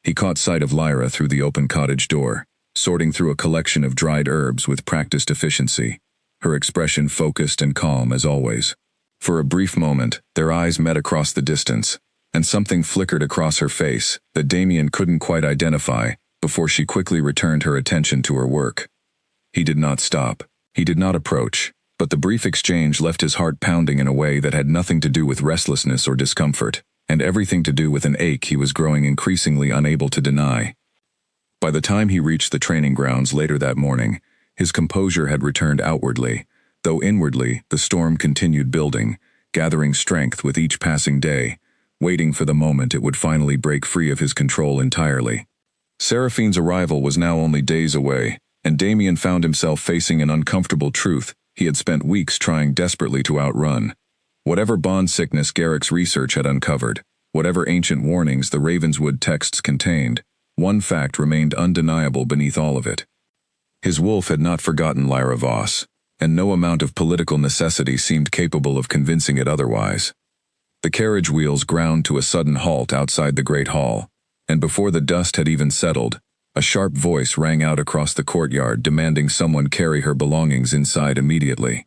He caught sight of Lyra through the open cottage door, sorting through a collection of dried herbs with practiced efficiency, her expression focused and calm as always. For a brief moment, their eyes met across the distance, and something flickered across her face that Damien couldn't quite identify before she quickly returned her attention to her work. He did not stop. He did not approach, but the brief exchange left his heart pounding in a way that had nothing to do with restlessness or discomfort, and everything to do with an ache he was growing increasingly unable to deny. By the time he reached the training grounds later that morning, his composure had returned outwardly, though inwardly the storm continued building, gathering strength with each passing day, waiting for the moment it would finally break free of his control entirely. Seraphine's arrival was now only days away, and Damien found himself facing an uncomfortable truth he had spent weeks trying desperately to outrun. Whatever bond sickness Garrick's research had uncovered, whatever ancient warnings the Ravenswood texts contained, one fact remained undeniable beneath all of it. His wolf had not forgotten Lyra Voss, and no amount of political necessity seemed capable of convincing it otherwise. The carriage wheels ground to a sudden halt outside the great hall, and before the dust had even settled, A sharp voice rang out across the courtyard demanding someone carry her belongings inside immediately.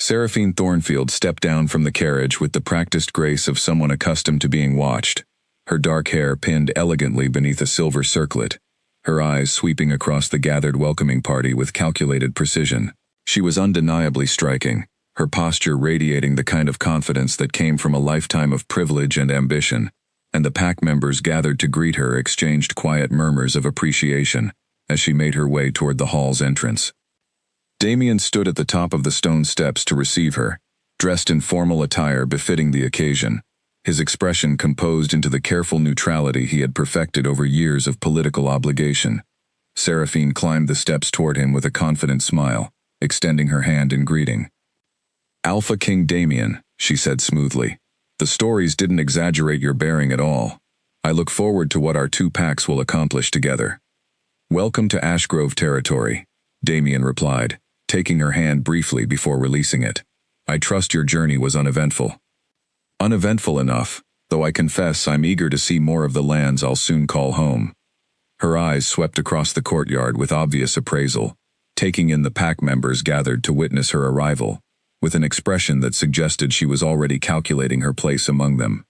Seraphine Thornfield stepped down from the carriage with the practiced grace of someone accustomed to being watched, her dark hair pinned elegantly beneath a silver circlet, her eyes sweeping across the gathered welcoming party with calculated precision. She was undeniably striking, her posture radiating the kind of confidence that came from a lifetime of privilege and ambition, and the pack members gathered to greet her exchanged quiet murmurs of appreciation as she made her way toward the hall's entrance. Damien stood at the top of the stone steps to receive her, dressed in formal attire befitting the occasion, his expression composed into the careful neutrality he had perfected over years of political obligation. Seraphine climbed the steps toward him with a confident smile, extending her hand in greeting. "Alpha King Damien," she said smoothly. "The stories didn't exaggerate your bearing at all. I look forward to what our two packs will accomplish together." "Welcome to Ashgrove territory," Damien replied, taking her hand briefly before releasing it. "I trust your journey was uneventful." "Uneventful enough, though I confess I'm eager to see more of the lands I'll soon call home." Her eyes swept across the courtyard with obvious appraisal, taking in the pack members gathered to witness her arrival, with an expression that suggested she was already calculating her place among them.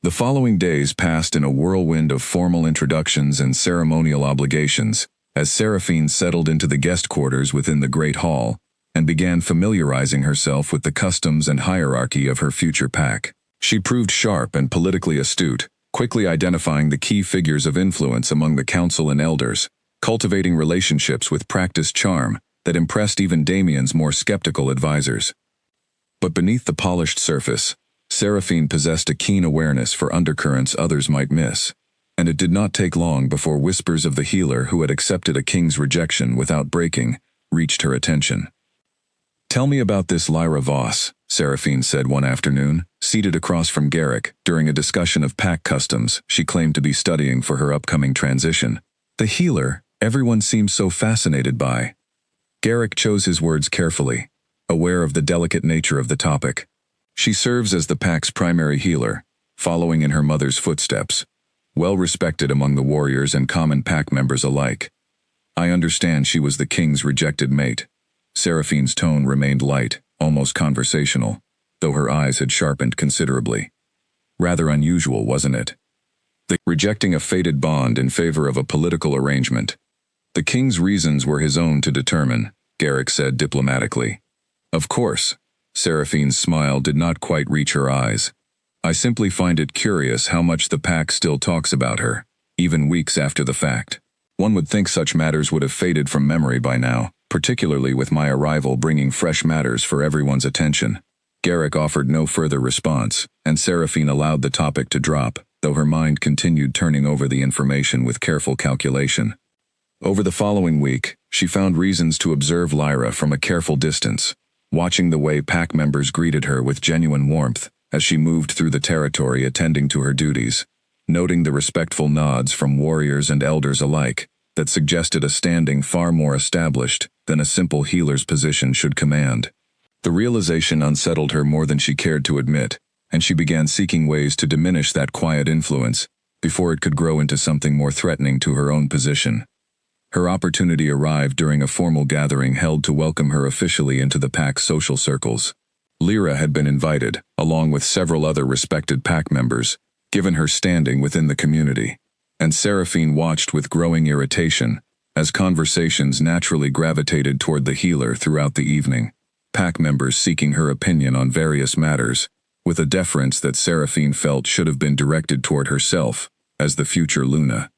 The following days passed in a whirlwind of formal introductions and ceremonial obligations, as Seraphine settled into the guest quarters within the Great Hall, and began familiarizing herself with the customs and hierarchy of her future pack. She proved sharp and politically astute, quickly identifying the key figures of influence among the council and elders, cultivating relationships with practiced charm that impressed even Damien's more skeptical advisors. But beneath the polished surface, Seraphine possessed a keen awareness for undercurrents others might miss, and it did not take long before whispers of the healer who had accepted a king's rejection without breaking reached her attention. "Tell me about this Lyra Voss," Seraphine said one afternoon, seated across from Garrick during a discussion of pack customs she claimed to be studying for her upcoming transition. "The healer, everyone seems so fascinated by." Garrick chose his words carefully, aware of the delicate nature of the topic. "She serves as the pack's primary healer, following in her mother's footsteps, well respected among the warriors and common pack members alike. I understand she was the king's rejected mate." Seraphine's tone remained light, almost conversational, though her eyes had sharpened considerably. "Rather unusual, wasn't it? Rejecting a fated bond in favor of a political arrangement." "The king's reasons were his own to determine," Garrick said diplomatically. "Of course." Seraphine's smile did not quite reach her eyes. "I simply find it curious how much the pack still talks about her, even weeks after the fact. One would think such matters would have faded from memory by now, particularly with my arrival bringing fresh matters for everyone's attention." Garrick offered no further response, and Seraphine allowed the topic to drop, though her mind continued turning over the information with careful calculation. Over the following week, she found reasons to observe Lyra from a careful distance, watching the way pack members greeted her with genuine warmth as she moved through the territory attending to her duties, noting the respectful nods from warriors and elders alike that suggested a standing far more established than a simple healer's position should command. The realization unsettled her more than she cared to admit, and she began seeking ways to diminish that quiet influence before it could grow into something more threatening to her own position. Her opportunity arrived during a formal gathering held to welcome her officially into the pack's social circles. Lyra had been invited, along with several other respected pack members, given her standing within the community, and Seraphine watched with growing irritation as conversations naturally gravitated toward the healer throughout the evening, pack members seeking her opinion on various matters, with a deference that Seraphine felt should have been directed toward herself as the future Luna.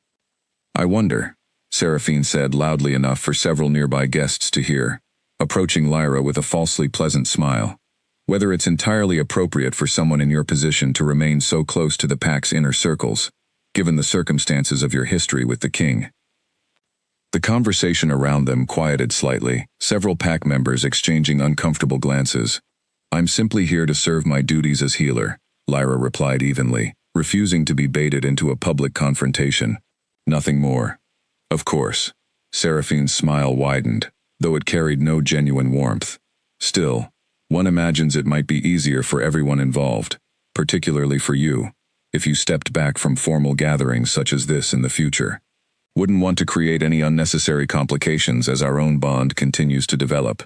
"I wonder," Seraphine said loudly enough for several nearby guests to hear, approaching Lyra with a falsely pleasant smile, "whether it's entirely appropriate for someone in your position to remain so close to the pack's inner circles, given the circumstances of your history with the king." The conversation around them quieted slightly, several pack members exchanging uncomfortable glances. "I'm simply here to serve my duties as healer," Lyra replied evenly, refusing to be baited into a public confrontation. "Nothing more." "Of course." Seraphine's smile widened, though it carried no genuine warmth. "Still, one imagines it might be easier for everyone involved, particularly for you, if you stepped back from formal gatherings such as this in the future." Wouldn't want to create any unnecessary complications as our own bond continues to develop.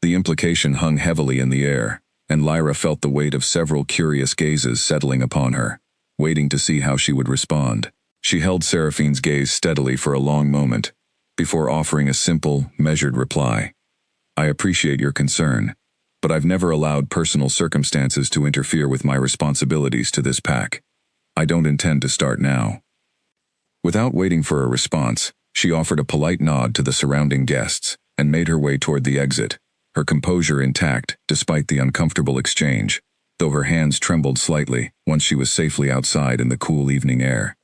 The implication hung heavily in the air, and Lyra felt the weight of several curious gazes settling upon her, waiting to see how she would respond. She held Seraphine's gaze steadily for a long moment, before offering a simple, measured reply. I appreciate your concern, but I've never allowed personal circumstances to interfere with my responsibilities to this pack. I don't intend to start now. Without waiting for a response, she offered a polite nod to the surrounding guests and made her way toward the exit, her composure intact despite the uncomfortable exchange, though her hands trembled slightly once she was safely outside in the cool evening air.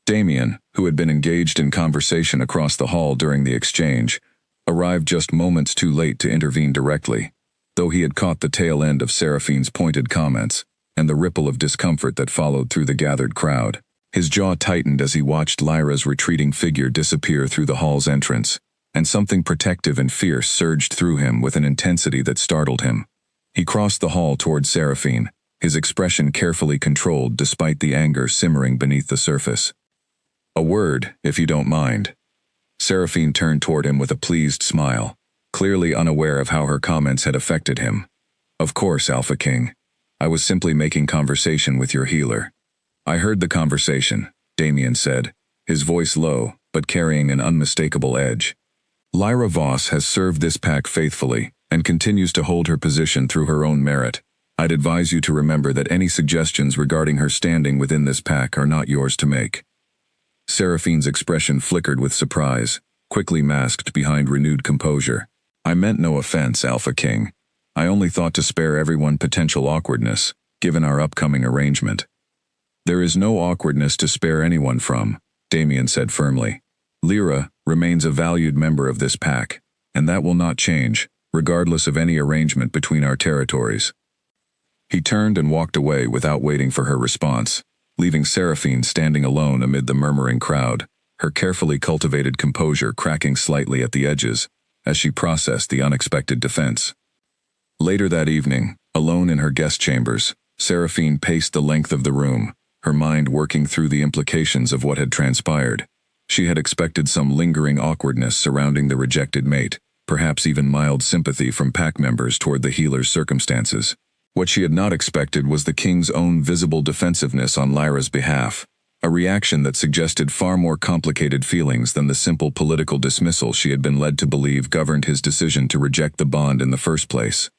Damien, who had been engaged in conversation across the hall during the exchange, arrived just moments too late to intervene directly, though he had caught the tail end of Seraphine's pointed comments and the ripple of discomfort that followed through the gathered crowd. His jaw tightened as he watched Lyra's retreating figure disappear through the hall's entrance, and something protective and fierce surged through him with an intensity that startled him. He crossed the hall toward Seraphine, his expression carefully controlled despite the anger simmering beneath the surface. A word, if you don't mind. Seraphine turned toward him with a pleased smile, clearly unaware of how her comments had affected him. Of course, Alpha King. I was simply making conversation with your healer. I heard the conversation, Damien said, his voice low, but carrying an unmistakable edge. Lyra Voss has served this pack faithfully and continues to hold her position through her own merit. I'd advise you to remember that any suggestions regarding her standing within this pack are not yours to make. Seraphine's expression flickered with surprise, quickly masked behind renewed composure. I meant no offense, Alpha King. I only thought to spare everyone potential awkwardness, given our upcoming arrangement. There is no awkwardness to spare anyone from, Damien said firmly. Lyra remains a valued member of this pack, and that will not change, regardless of any arrangement between our territories. He turned and walked away without waiting for her response, leaving Seraphine standing alone amid the murmuring crowd, her carefully cultivated composure cracking slightly at the edges as she processed the unexpected defense. Later that evening, alone in her guest chambers, Seraphine paced the length of the room, her mind working through the implications of what had transpired. She had expected some lingering awkwardness surrounding the rejected mate, perhaps even mild sympathy from pack members toward the healer's circumstances. What she had not expected was the king's own visible defensiveness on Lyra's behalf, a reaction that suggested far more complicated feelings than the simple political dismissal she had been led to believe governed his decision to reject the bond in the first place.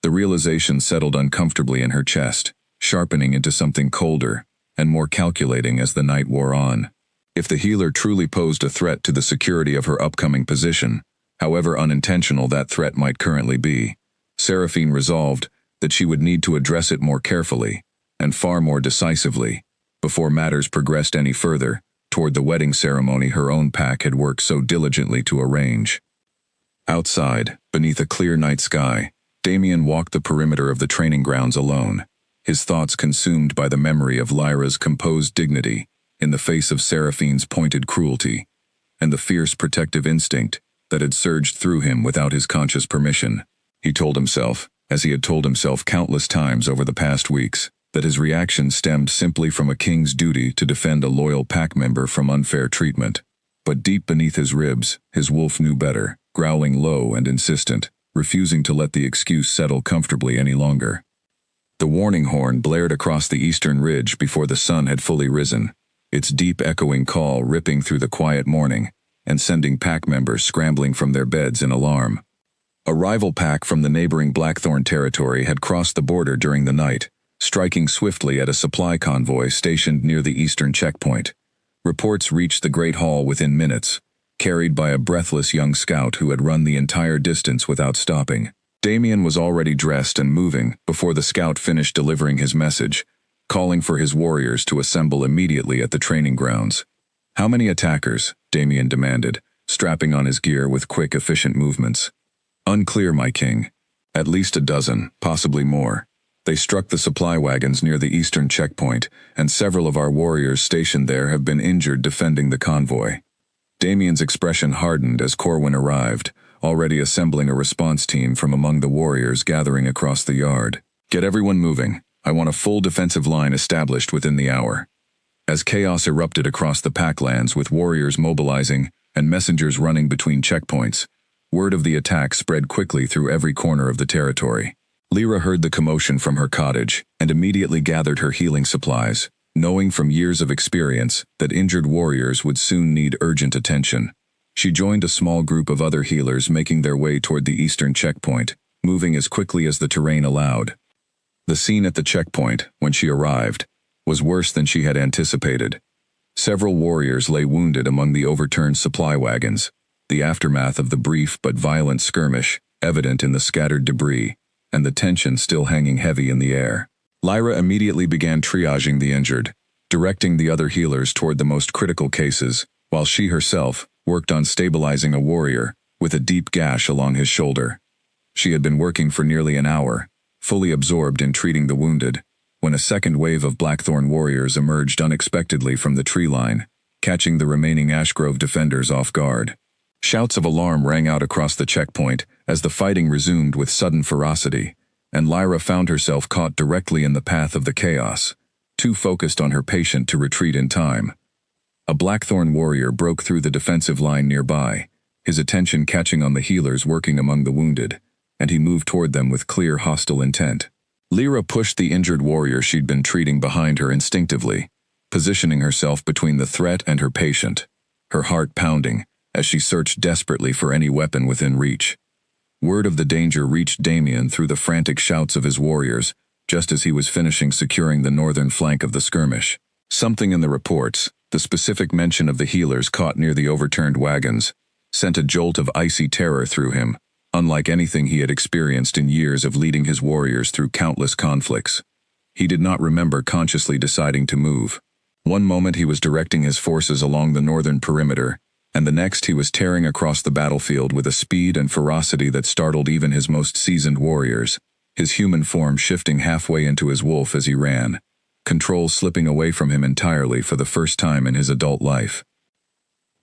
The realization settled uncomfortably in her chest, sharpening into something colder and more calculating as the night wore on. If the healer truly posed a threat to the security of her upcoming position, however unintentional that threat might currently be, Seraphine resolved that she would need to address it more carefully, and far more decisively, before matters progressed any further toward the wedding ceremony her own pack had worked so diligently to arrange. Outside, beneath a clear night sky, Damien walked the perimeter of the training grounds alone, his thoughts consumed by the memory of Lyra's composed dignity in the face of Seraphine's pointed cruelty, and the fierce protective instinct that had surged through him without his conscious permission. He told himself, as he had told himself countless times over the past weeks, that his reaction stemmed simply from a king's duty to defend a loyal pack member from unfair treatment. But deep beneath his ribs, his wolf knew better, growling low and insistent, refusing to let the excuse settle comfortably any longer. The warning horn blared across the eastern ridge before the sun had fully risen, its deep echoing call ripping through the quiet morning and sending pack members scrambling from their beds in alarm. A rival pack from the neighboring Blackthorn territory had crossed the border during the night, striking swiftly at a supply convoy stationed near the eastern checkpoint. Reports reached the Great Hall within minutes, carried by a breathless young scout who had run the entire distance without stopping. Damien was already dressed and moving before the scout finished delivering his message, calling for his warriors to assemble immediately at the training grounds. How many attackers? Damien demanded, strapping on his gear with quick, efficient movements. Unclear, my king. At least a dozen, possibly more. They struck the supply wagons near the eastern checkpoint, and several of our warriors stationed there have been injured defending the convoy. Damien's expression hardened as Corwin arrived, already assembling a response team from among the warriors gathering across the yard. Get everyone moving. I want a full defensive line established within the hour. As chaos erupted across the packlands with warriors mobilizing and messengers running between checkpoints, word of the attack spread quickly through every corner of the territory. Lyra heard the commotion from her cottage and immediately gathered her healing supplies, knowing from years of experience that injured warriors would soon need urgent attention. She joined a small group of other healers making their way toward the eastern checkpoint, moving as quickly as the terrain allowed. The scene at the checkpoint, when she arrived, was worse than she had anticipated. Several warriors lay wounded among the overturned supply wagons, the aftermath of the brief but violent skirmish evident in the scattered debris, and the tension still hanging heavy in the air. Lyra immediately began triaging the injured, directing the other healers toward the most critical cases, while she herself worked on stabilizing a warrior with a deep gash along his shoulder. She had been working for nearly an hour, fully absorbed in treating the wounded, when a second wave of Blackthorn warriors emerged unexpectedly from the tree line, catching the remaining Ashgrove defenders off guard. Shouts of alarm rang out across the checkpoint as the fighting resumed with sudden ferocity, and Lyra found herself caught directly in the path of the chaos, too focused on her patient to retreat in time. A Blackthorn warrior broke through the defensive line nearby, his attention catching on the healers working among the wounded, and he moved toward them with clear hostile intent. Lyra pushed the injured warrior she'd been treating behind her instinctively, positioning herself between the threat and her patient, her heart pounding as she searched desperately for any weapon within reach. Word of the danger reached Damien through the frantic shouts of his warriors, just as he was finishing securing the northern flank of the skirmish. Something in the reports, the specific mention of the healers caught near the overturned wagons, sent a jolt of icy terror through him, unlike anything he had experienced in years of leading his warriors through countless conflicts. He did not remember consciously deciding to move. One moment he was directing his forces along the northern perimeter, and the next he was tearing across the battlefield with a speed and ferocity that startled even his most seasoned warriors, his human form shifting halfway into his wolf as he ran, control slipping away from him entirely for the first time in his adult life.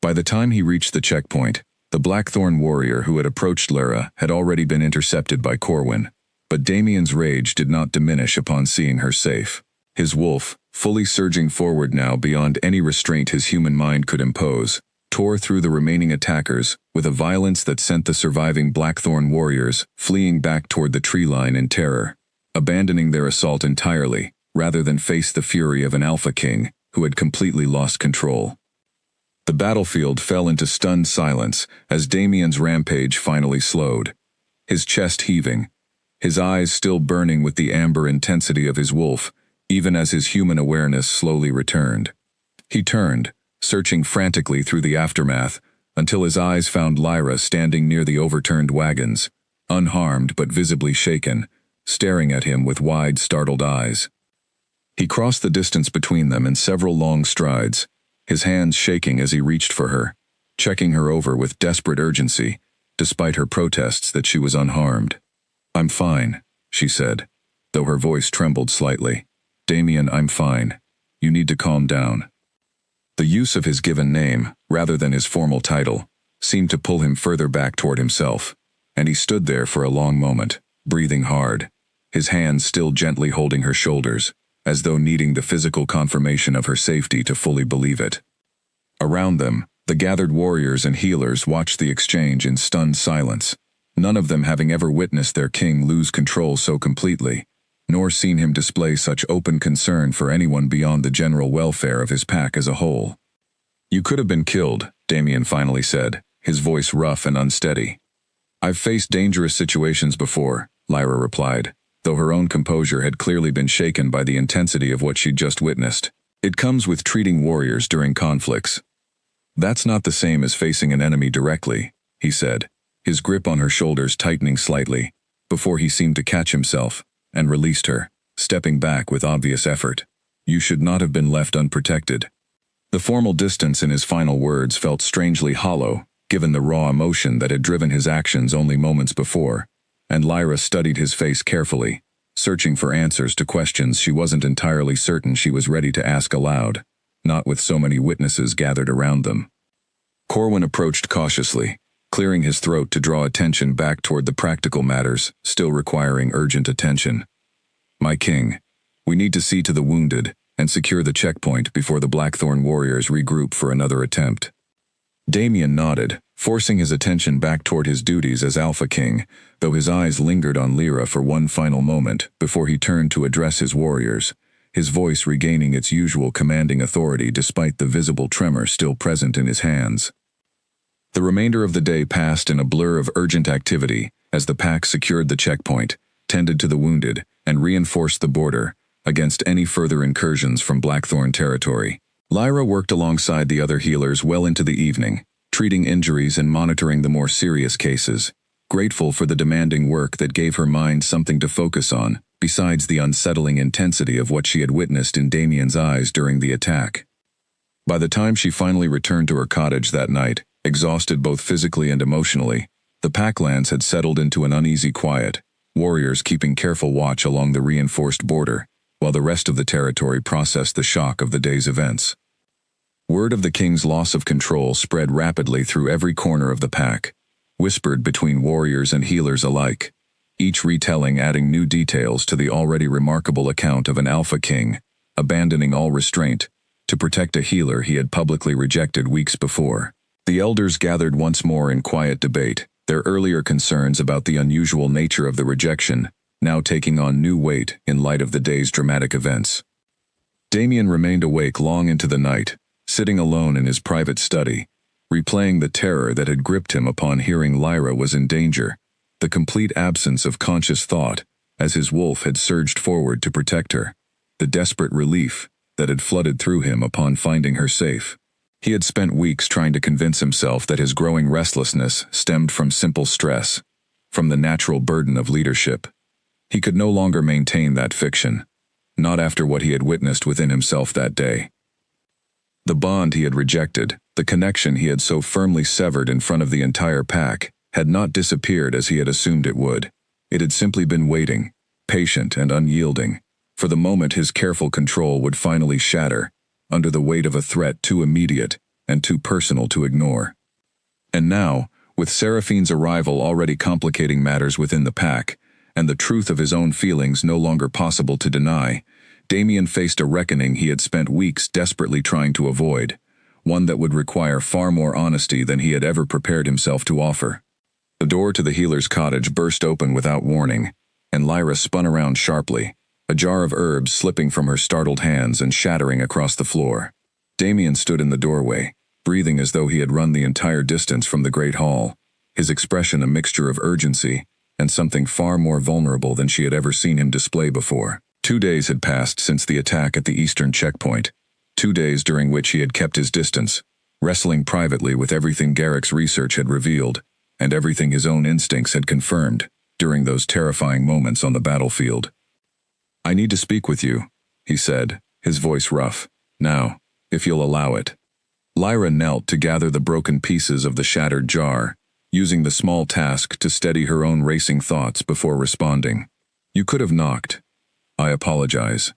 By the time he reached the checkpoint, the Blackthorn warrior who had approached Lyra had already been intercepted by Corwin, but Damien's rage did not diminish upon seeing her safe. His wolf, fully surging forward now beyond any restraint his human mind could impose, tore through the remaining attackers with a violence that sent the surviving Blackthorn warriors fleeing back toward the tree line in terror, abandoning their assault entirely, rather than face the fury of an Alpha King who had completely lost control. The battlefield fell into stunned silence as Damien's rampage finally slowed, his chest heaving, his eyes still burning with the amber intensity of his wolf, even as his human awareness slowly returned. He turned, searching frantically through the aftermath, until his eyes found Lyra standing near the overturned wagons, unharmed but visibly shaken, staring at him with wide, startled eyes. He crossed the distance between them in several long strides, his hands shaking as he reached for her, checking her over with desperate urgency, despite her protests that she was unharmed. "I'm fine," she said, though her voice trembled slightly. "Damien, I'm fine. You need to calm down." The use of his given name, rather than his formal title, seemed to pull him further back toward himself, and he stood there for a long moment, breathing hard, his hands still gently holding her shoulders, as though needing the physical confirmation of her safety to fully believe it. Around them, the gathered warriors and healers watched the exchange in stunned silence, none of them having ever witnessed their king lose control so completely, nor seen him display such open concern for anyone beyond the general welfare of his pack as a whole. "You could have been killed," Damien finally said, his voice rough and unsteady. "I've faced dangerous situations before," Lyra replied, though her own composure had clearly been shaken by the intensity of what she'd just witnessed. "It comes with treating warriors during conflicts." "That's not the same as facing an enemy directly," he said, his grip on her shoulders tightening slightly, before he seemed to catch himself, and released her, stepping back with obvious effort. "You should not have been left unprotected." The formal distance in his final words felt strangely hollow, given the raw emotion that had driven his actions only moments before, and Lyra studied his face carefully, searching for answers to questions she wasn't entirely certain she was ready to ask aloud, not with so many witnesses gathered around them. Corwin approached cautiously, clearing his throat to draw attention back toward the practical matters still requiring urgent attention. "My king, we need to see to the wounded and secure the checkpoint before the Blackthorn warriors regroup for another attempt. Damien nodded, forcing his attention back toward his duties as Alpha King, though his eyes lingered on Lyra for one final moment before he turned to address his warriors, his voice regaining its usual commanding authority despite the visible tremor still present in his hands. The remainder of the day passed in a blur of urgent activity as the pack secured the checkpoint, tended to the wounded, and reinforced the border against any further incursions from Blackthorn territory. Lyra worked alongside the other healers well into the evening, treating injuries and monitoring the more serious cases, grateful for the demanding work that gave her mind something to focus on, besides the unsettling intensity of what she had witnessed in Damien's eyes during the attack. By the time she finally returned to her cottage that night, exhausted both physically and emotionally, the packlands had settled into an uneasy quiet, warriors keeping careful watch along the reinforced border, while the rest of the territory processed the shock of the day's events. Word of the king's loss of control spread rapidly through every corner of the pack, whispered between warriors and healers alike, each retelling adding new details to the already remarkable account of an Alpha King, abandoning all restraint, to protect a healer he had publicly rejected weeks before. The elders gathered once more in quiet debate, their earlier concerns about the unusual nature of the rejection now taking on new weight in light of the day's dramatic events. Damien remained awake long into the night, sitting alone in his private study, replaying the terror that had gripped him upon hearing Lyra was in danger, the complete absence of conscious thought as his wolf had surged forward to protect her, the desperate relief that had flooded through him upon finding her safe. He had spent weeks trying to convince himself that his growing restlessness stemmed from simple stress, from the natural burden of leadership. He could no longer maintain that fiction, not after what he had witnessed within himself that day. The bond he had rejected, the connection he had so firmly severed in front of the entire pack, had not disappeared as he had assumed it would. It had simply been waiting, patient and unyielding, for the moment his careful control would finally shatter, under the weight of a threat too immediate and too personal to ignore. And now, with Seraphine's arrival already complicating matters within the pack, and the truth of his own feelings no longer possible to deny, Damien faced a reckoning he had spent weeks desperately trying to avoid, one that would require far more honesty than he had ever prepared himself to offer. The door to the healer's cottage burst open without warning, and Lyra spun around sharply, a jar of herbs slipping from her startled hands and shattering across the floor. Damien stood in the doorway, breathing as though he had run the entire distance from the great hall, his expression a mixture of urgency and something far more vulnerable than she had ever seen him display before. 2 days had passed since the attack at the eastern checkpoint, 2 days during which he had kept his distance, wrestling privately with everything Garrick's research had revealed, and everything his own instincts had confirmed, during those terrifying moments on the battlefield. "I need to speak with you," he said, his voice rough. "Now, if you'll allow it." Lyra knelt to gather the broken pieces of the shattered jar, using the small task to steady her own racing thoughts before responding. "You could have knocked. I apologize."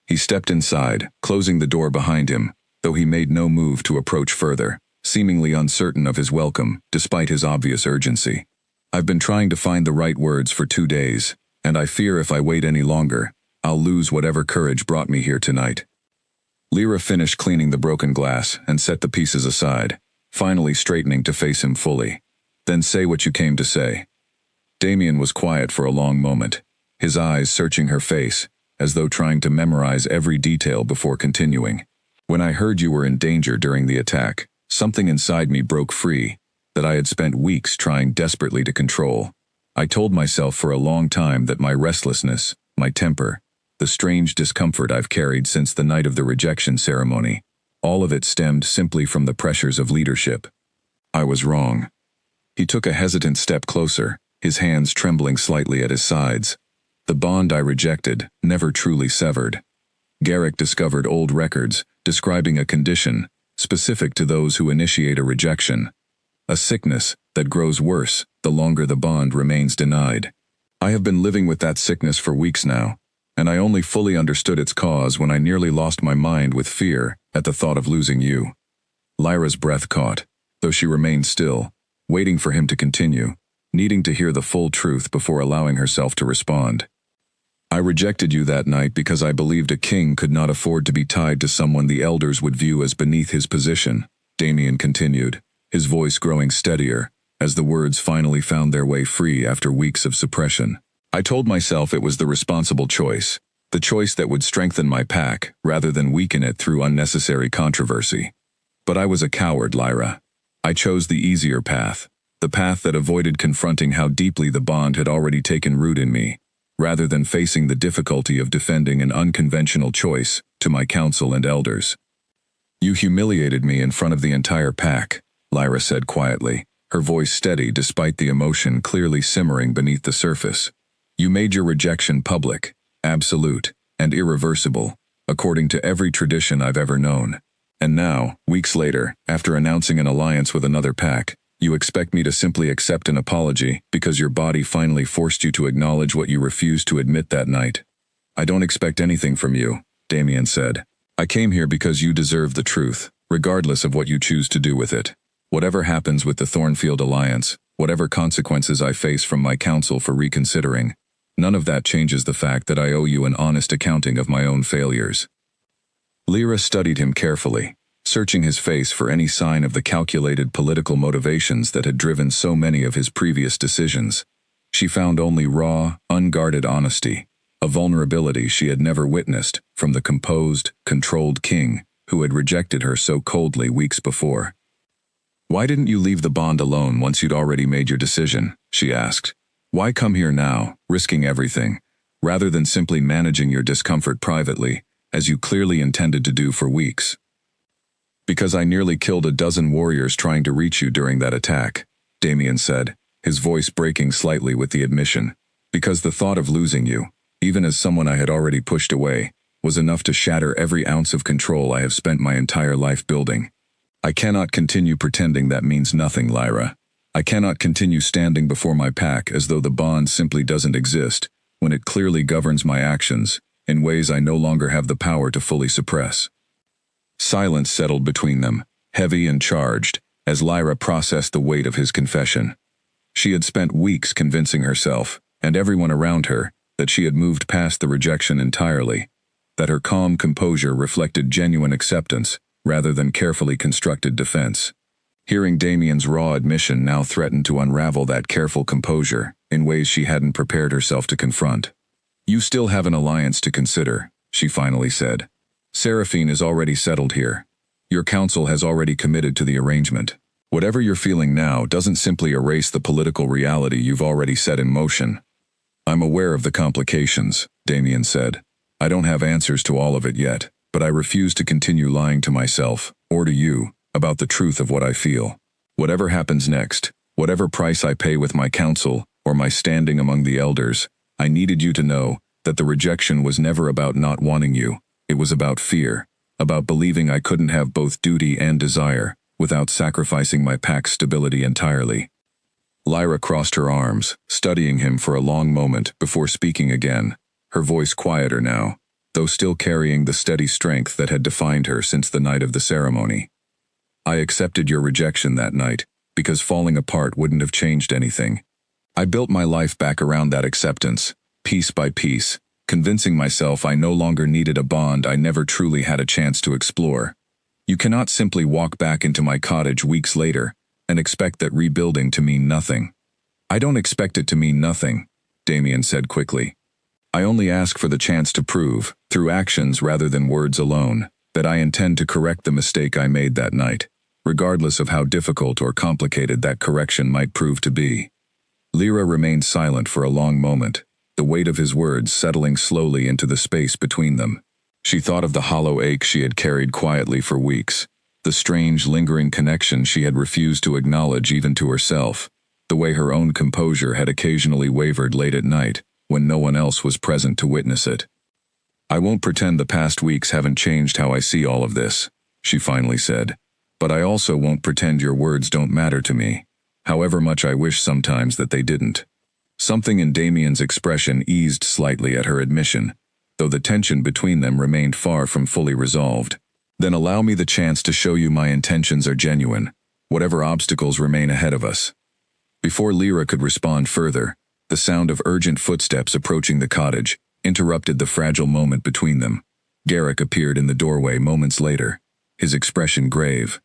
He stepped inside, closing the door behind him, though he made no move to approach further, seemingly uncertain of his welcome, despite his obvious urgency. "I've been trying to find the right words for 2 days, and I fear if I wait any longer, I'll lose whatever courage brought me here tonight." Lyra finished cleaning the broken glass and set the pieces aside, finally straightening to face him fully. "Then say what you came to say." Damien was quiet for a long moment, his eyes searching her face, as though trying to memorize every detail before continuing. "When I heard you were in danger during the attack, something inside me broke free, that I had spent weeks trying desperately to control. I told myself for a long time that my restlessness, my temper, the strange discomfort I've carried since the night of the rejection ceremony, all of it stemmed simply from the pressures of leadership. I was wrong." He took a hesitant step closer, his hands trembling slightly at his sides. "The bond I rejected, never truly severed. Garrick discovered old records, describing a condition, specific to those who initiate a rejection. A sickness that grows worse the longer the bond remains denied. I have been living with that sickness for weeks now, and I only fully understood its cause when I nearly lost my mind with fear at the thought of losing you." Lyra's breath caught, though she remained still, waiting for him to continue, needing to hear the full truth before allowing herself to respond. I rejected you that night because I believed a king could not afford to be tied to someone the elders would view as beneath his position, Damien continued, his voice growing steadier, as the words finally found their way free after weeks of suppression. I told myself it was the responsible choice, the choice that would strengthen my pack rather than weaken it through unnecessary controversy. But I was a coward, Lyra. I chose the easier path, the path that avoided confronting how deeply the bond had already taken root in me, rather than facing the difficulty of defending an unconventional choice to my council and elders. You humiliated me in front of the entire pack, Lyra said quietly, her voice steady despite the emotion clearly simmering beneath the surface. You made your rejection public, absolute, and irreversible, according to every tradition I've ever known. And now, weeks later, after announcing an alliance with another pack, you expect me to simply accept an apology because your body finally forced you to acknowledge what you refused to admit that night. I don't expect anything from you, Damien said. I came here because you deserve the truth, regardless of what you choose to do with it. Whatever happens with the Thornfield Alliance, whatever consequences I face from my council for reconsidering, none of that changes the fact that I owe you an honest accounting of my own failures. Lyra studied him carefully, searching his face for any sign of the calculated political motivations that had driven so many of his previous decisions. She found only raw, unguarded honesty, a vulnerability she had never witnessed from the composed, controlled king who had rejected her so coldly weeks before. Why didn't you leave the bond alone once you'd already made your decision? She asked. Why come here now, risking everything, rather than simply managing your discomfort privately, as you clearly intended to do for weeks? Because I nearly killed a dozen warriors trying to reach you during that attack, Damien said, his voice breaking slightly with the admission. Because the thought of losing you, even as someone I had already pushed away, was enough to shatter every ounce of control I have spent my entire life building. I cannot continue pretending that means nothing, Lyra. I cannot continue standing before my pack as though the bond simply doesn't exist, when it clearly governs my actions, in ways I no longer have the power to fully suppress. Silence settled between them, heavy and charged, as Lyra processed the weight of his confession. She had spent weeks convincing herself, and everyone around her, that she had moved past the rejection entirely, that her calm composure reflected genuine acceptance, rather than carefully constructed defense. Hearing Damien's raw admission now threatened to unravel that careful composure in ways she hadn't prepared herself to confront. You still have an alliance to consider, she finally said. Seraphine is already settled here. Your council has already committed to the arrangement. Whatever you're feeling now doesn't simply erase the political reality you've already set in motion. I'm aware of the complications, Damien said. I don't have answers to all of it yet, but I refuse to continue lying to myself, or to you, about the truth of what I feel. Whatever happens next, whatever price I pay with my counsel, or my standing among the elders, I needed you to know that the rejection was never about not wanting you. It was about fear, about believing I couldn't have both duty and desire, without sacrificing my pack's stability entirely. Lyra crossed her arms, studying him for a long moment before speaking again, her voice quieter now, though still carrying the steady strength that had defined her since the night of the ceremony. I accepted your rejection that night, because falling apart wouldn't have changed anything. I built my life back around that acceptance, piece by piece, convincing myself I no longer needed a bond I never truly had a chance to explore. You cannot simply walk back into my cottage weeks later and expect that rebuilding to mean nothing. I don't expect it to mean nothing, Damien said quickly. I only ask for the chance to prove, through actions rather than words alone, that I intend to correct the mistake I made that night, regardless of how difficult or complicated that correction might prove to be. Lyra remained silent for a long moment, the weight of his words settling slowly into the space between them. She thought of the hollow ache she had carried quietly for weeks, the strange, lingering connection she had refused to acknowledge even to herself, the way her own composure had occasionally wavered late at night, when no one else was present to witness it. I won't pretend the past weeks haven't changed how I see all of this, she finally said, but I also won't pretend your words don't matter to me, however much I wish sometimes that they didn't. Something in Damien's expression eased slightly at her admission, though the tension between them remained far from fully resolved. Then allow me the chance to show you my intentions are genuine, whatever obstacles remain ahead of us. Before Lyra could respond further, the sound of urgent footsteps approaching the cottage, interrupted the fragile moment between them. Garrick appeared in the doorway moments later, his expression grave.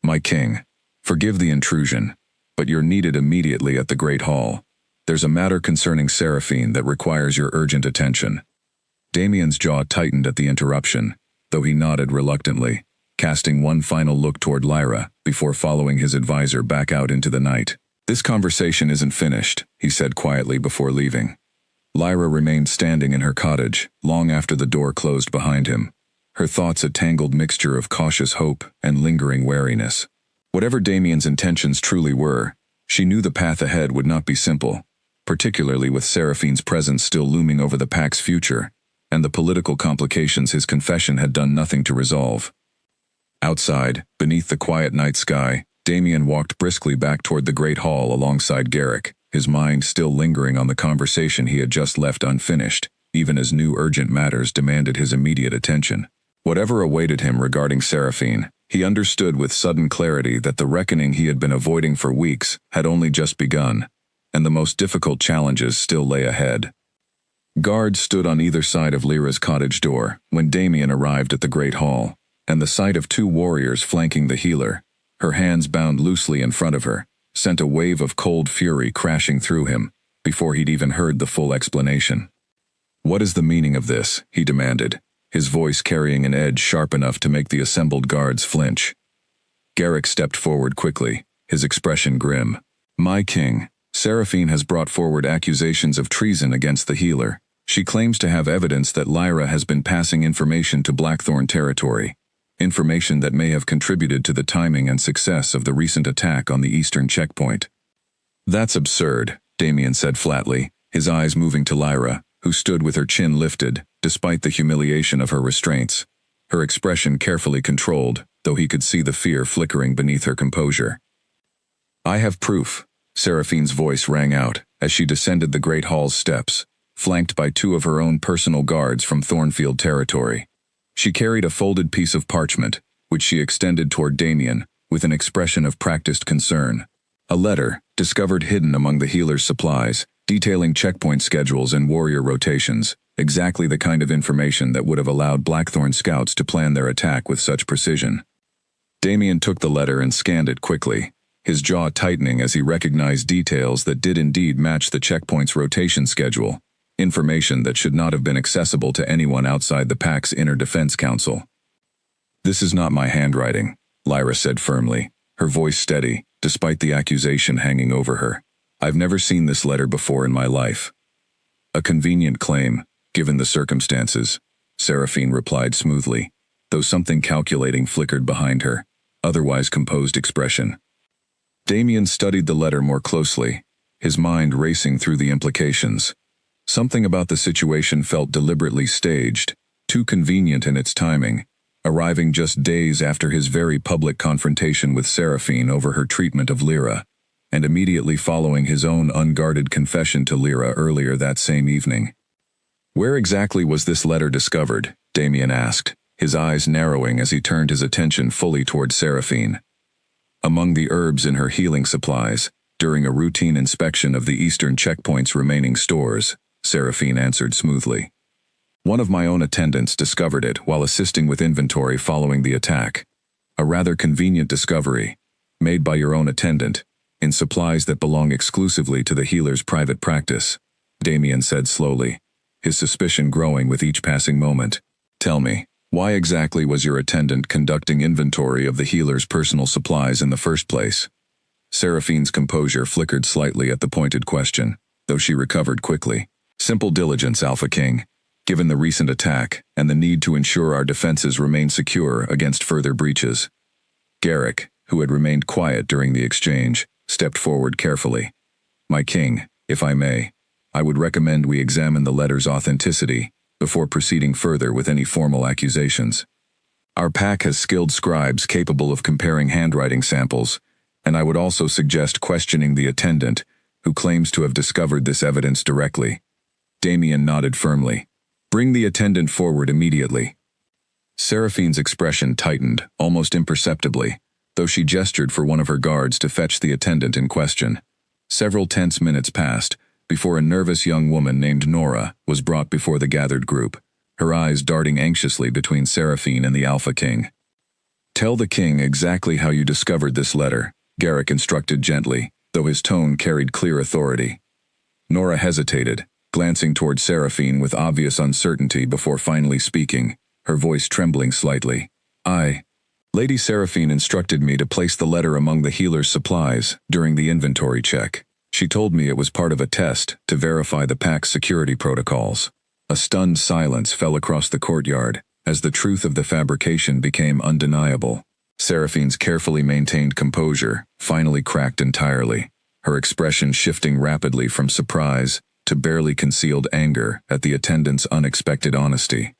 "My king, forgive the intrusion, but you're needed immediately at the Great Hall. There's a matter concerning Seraphine that requires your urgent attention." Damien's jaw tightened at the interruption, though he nodded reluctantly, casting one final look toward Lyra before following his advisor back out into the night. "This conversation isn't finished," he said quietly before leaving. Lyra remained standing in her cottage long after the door closed behind him, her thoughts a tangled mixture of cautious hope and lingering wariness. Whatever Damien's intentions truly were, she knew the path ahead would not be simple, particularly with Seraphine's presence still looming over the pack's future, and the political complications his confession had done nothing to resolve. Outside, beneath the quiet night sky, Damien walked briskly back toward the Great Hall alongside Garrick, his mind still lingering on the conversation he had just left unfinished, even as new urgent matters demanded his immediate attention. Whatever awaited him regarding Seraphine, he understood with sudden clarity that the reckoning he had been avoiding for weeks had only just begun, and the most difficult challenges still lay ahead. Guards stood on either side of Lyra's cottage door when Damien arrived at the Great Hall, and the sight of two warriors flanking the healer, her hands bound loosely in front of her, sent a wave of cold fury crashing through him before he'd even heard the full explanation. "What is the meaning of this?" he demanded, his voice carrying an edge sharp enough to make the assembled guards flinch. Garrick stepped forward quickly, his expression grim. "My king, Seraphine has brought forward accusations of treason against the healer. She claims to have evidence that Lyra has been passing information to Blackthorn territory, information that may have contributed to the timing and success of the recent attack on the eastern checkpoint." "That's absurd," Damien said flatly, his eyes moving to Lyra, who stood with her chin lifted, despite the humiliation of her restraints, her expression carefully controlled, though he could see the fear flickering beneath her composure. "I have proof," Seraphine's voice rang out as she descended the Great Hall's steps, flanked by two of her own personal guards from Thornfield territory. She carried a folded piece of parchment, which she extended toward Damien, with an expression of practiced concern. A letter, discovered hidden among the healer's supplies, detailing checkpoint schedules and warrior rotations, exactly the kind of information that would have allowed Blackthorn scouts to plan their attack with such precision. Damien took the letter and scanned it quickly, his jaw tightening as he recognized details that did indeed match the checkpoint's rotation schedule, information that should not have been accessible to anyone outside the pack's inner defense council. "This is not my handwriting," Lyra said firmly, her voice steady, despite the accusation hanging over her. "I've never seen this letter before in my life." "A convenient claim, given the circumstances," Seraphine replied smoothly, though something calculating flickered behind her otherwise composed expression. Damien studied the letter more closely, his mind racing through the implications. Something about the situation felt deliberately staged, too convenient in its timing, arriving just days after his very public confrontation with Seraphine over her treatment of Lyra, and immediately following his own unguarded confession to Lyra earlier that same evening. "Where exactly was this letter discovered?" Damien asked, his eyes narrowing as he turned his attention fully toward Seraphine. "Among the herbs in her healing supplies, during a routine inspection of the eastern checkpoint's remaining stores," Seraphine answered smoothly. "One of my own attendants discovered it while assisting with inventory following the attack. A rather convenient discovery, made by your own attendant, in supplies that belong exclusively to the healer's private practice," Damien said slowly, his suspicion growing with each passing moment. "Tell me, why exactly was your attendant conducting inventory of the healer's personal supplies in the first place?" Seraphine's composure flickered slightly at the pointed question, though she recovered quickly. "Simple diligence, Alpha King, given the recent attack and the need to ensure our defenses remain secure against further breaches." Garrick, who had remained quiet during the exchange, stepped forward carefully. "My king, if I may, I would recommend we examine the letter's authenticity before proceeding further with any formal accusations. Our pack has skilled scribes capable of comparing handwriting samples, and I would also suggest questioning the attendant who claims to have discovered this evidence directly." Damien nodded firmly. "Bring the attendant forward immediately." Seraphine's expression tightened, almost imperceptibly, though she gestured for one of her guards to fetch the attendant in question. Several tense minutes passed before a nervous young woman named Nora was brought before the gathered group, her eyes darting anxiously between Seraphine and the Alpha King. "Tell the king exactly how you discovered this letter," Garrick instructed gently, though his tone carried clear authority. Nora hesitated, glancing toward Seraphine with obvious uncertainty before finally speaking, her voice trembling slightly. Lady Seraphine instructed me to place the letter among the healer's supplies during the inventory check. She told me it was part of a test to verify the pack's security protocols." A stunned silence fell across the courtyard as the truth of the fabrication became undeniable. Seraphine's carefully maintained composure finally cracked entirely, her expression shifting rapidly from surprise to barely concealed anger at the attendant's unexpected honesty.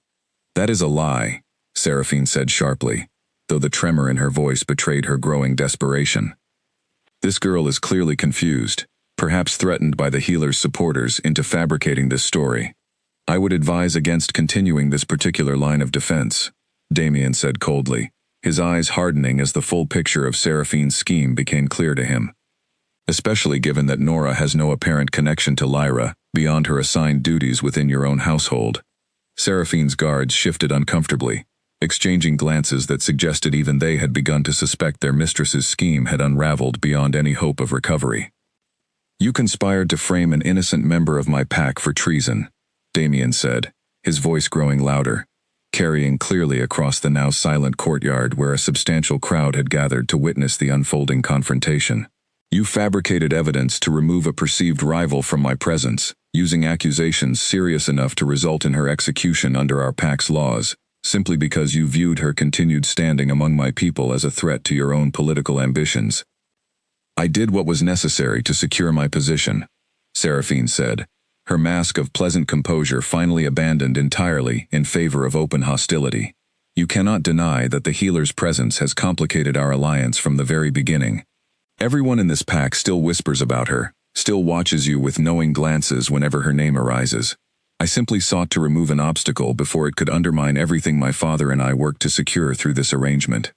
"That is a lie," Seraphine said sharply, though the tremor in her voice betrayed her growing desperation. "This girl is clearly confused, perhaps threatened by the healer's supporters into fabricating this story. I would advise against continuing this particular line of defense," Damien said coldly, his eyes hardening as the full picture of Seraphine's scheme became clear to him. "Especially given that Nora has no apparent connection to Lyra beyond her assigned duties within your own household." Seraphine's guards shifted uncomfortably, exchanging glances that suggested even they had begun to suspect their mistress's scheme had unraveled beyond any hope of recovery. "You conspired to frame an innocent member of my pack for treason," Damien said, his voice growing louder, carrying clearly across the now silent courtyard where a substantial crowd had gathered to witness the unfolding confrontation. "You fabricated evidence to remove a perceived rival from my presence, using accusations serious enough to result in her execution under our pack's laws, simply because you viewed her continued standing among my people as a threat to your own political ambitions." "I did what was necessary to secure my position," Seraphine said, her mask of pleasant composure finally abandoned entirely in favor of open hostility. "You cannot deny that the healer's presence has complicated our alliance from the very beginning. Everyone in this pack still whispers about her, still watches you with knowing glances whenever her name arises. I simply sought to remove an obstacle before it could undermine everything my father and I worked to secure through this arrangement."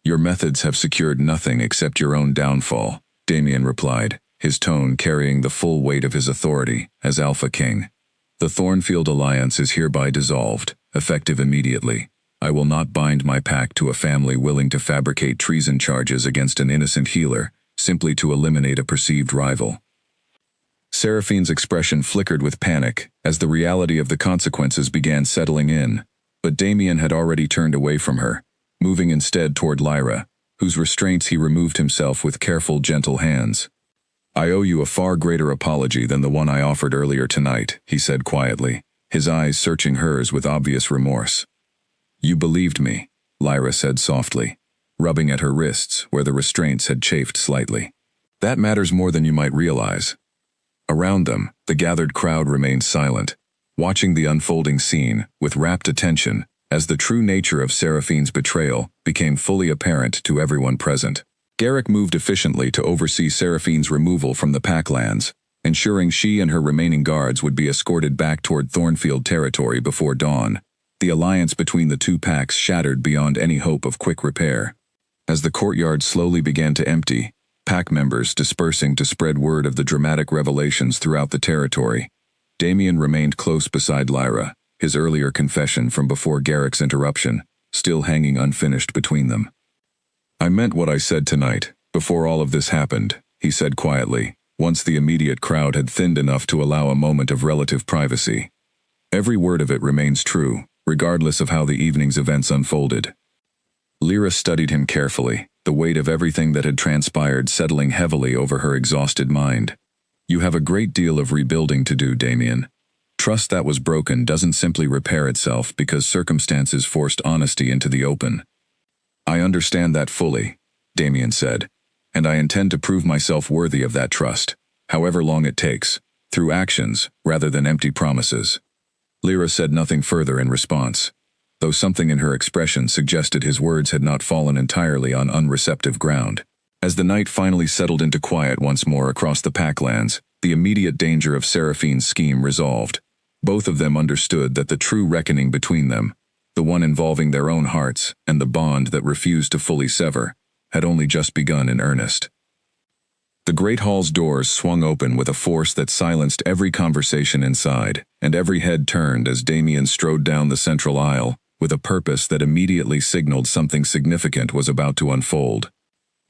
"Your methods have secured nothing except your own downfall," Damien replied, his tone carrying the full weight of his authority as Alpha King. "The Thornfield Alliance is hereby dissolved, effective immediately. I will not bind my pack to a family willing to fabricate treason charges against an innocent healer, simply to eliminate a perceived rival." Seraphine's expression flickered with panic as the reality of the consequences began settling in, but Damien had already turned away from her, moving instead toward Lyra, whose restraints he removed himself with careful, gentle hands. "I owe you a far greater apology than the one I offered earlier tonight," he said quietly, his eyes searching hers with obvious remorse. "You believed me," Lyra said softly, rubbing at her wrists where the restraints had chafed slightly. "That matters more than you might realize." Around them, the gathered crowd remained silent, watching the unfolding scene with rapt attention as the true nature of Seraphine's betrayal became fully apparent to everyone present. Garrick moved efficiently to oversee Seraphine's removal from the packlands, ensuring she and her remaining guards would be escorted back toward Thornfield territory before dawn. The alliance between the two packs shattered beyond any hope of quick repair. As the courtyard slowly began to empty, pack members dispersing to spread word of the dramatic revelations throughout the territory, Damien remained close beside Lyra, his earlier confession from before Garrick's interruption still hanging unfinished between them. "I meant what I said tonight, before all of this happened," he said quietly, once the immediate crowd had thinned enough to allow a moment of relative privacy. "Every word of it remains true, regardless of how the evening's events unfolded." Lyra studied him carefully, the weight of everything that had transpired settling heavily over her exhausted mind. "You have a great deal of rebuilding to do, Damien. Trust that was broken doesn't simply repair itself because circumstances forced honesty into the open." "I understand that fully," Damien said, "and I intend to prove myself worthy of that trust, however long it takes, through actions rather than empty promises." Lyra said nothing further in response, though something in her expression suggested his words had not fallen entirely on unreceptive ground. As the night finally settled into quiet once more across the packlands, the immediate danger of Seraphine's scheme resolved. Both of them understood that the true reckoning between them, the one involving their own hearts and the bond that refused to fully sever, had only just begun in earnest. The great hall's doors swung open with a force that silenced every conversation inside, and every head turned as Damien strode down the central aisle, with a purpose that immediately signaled something significant was about to unfold.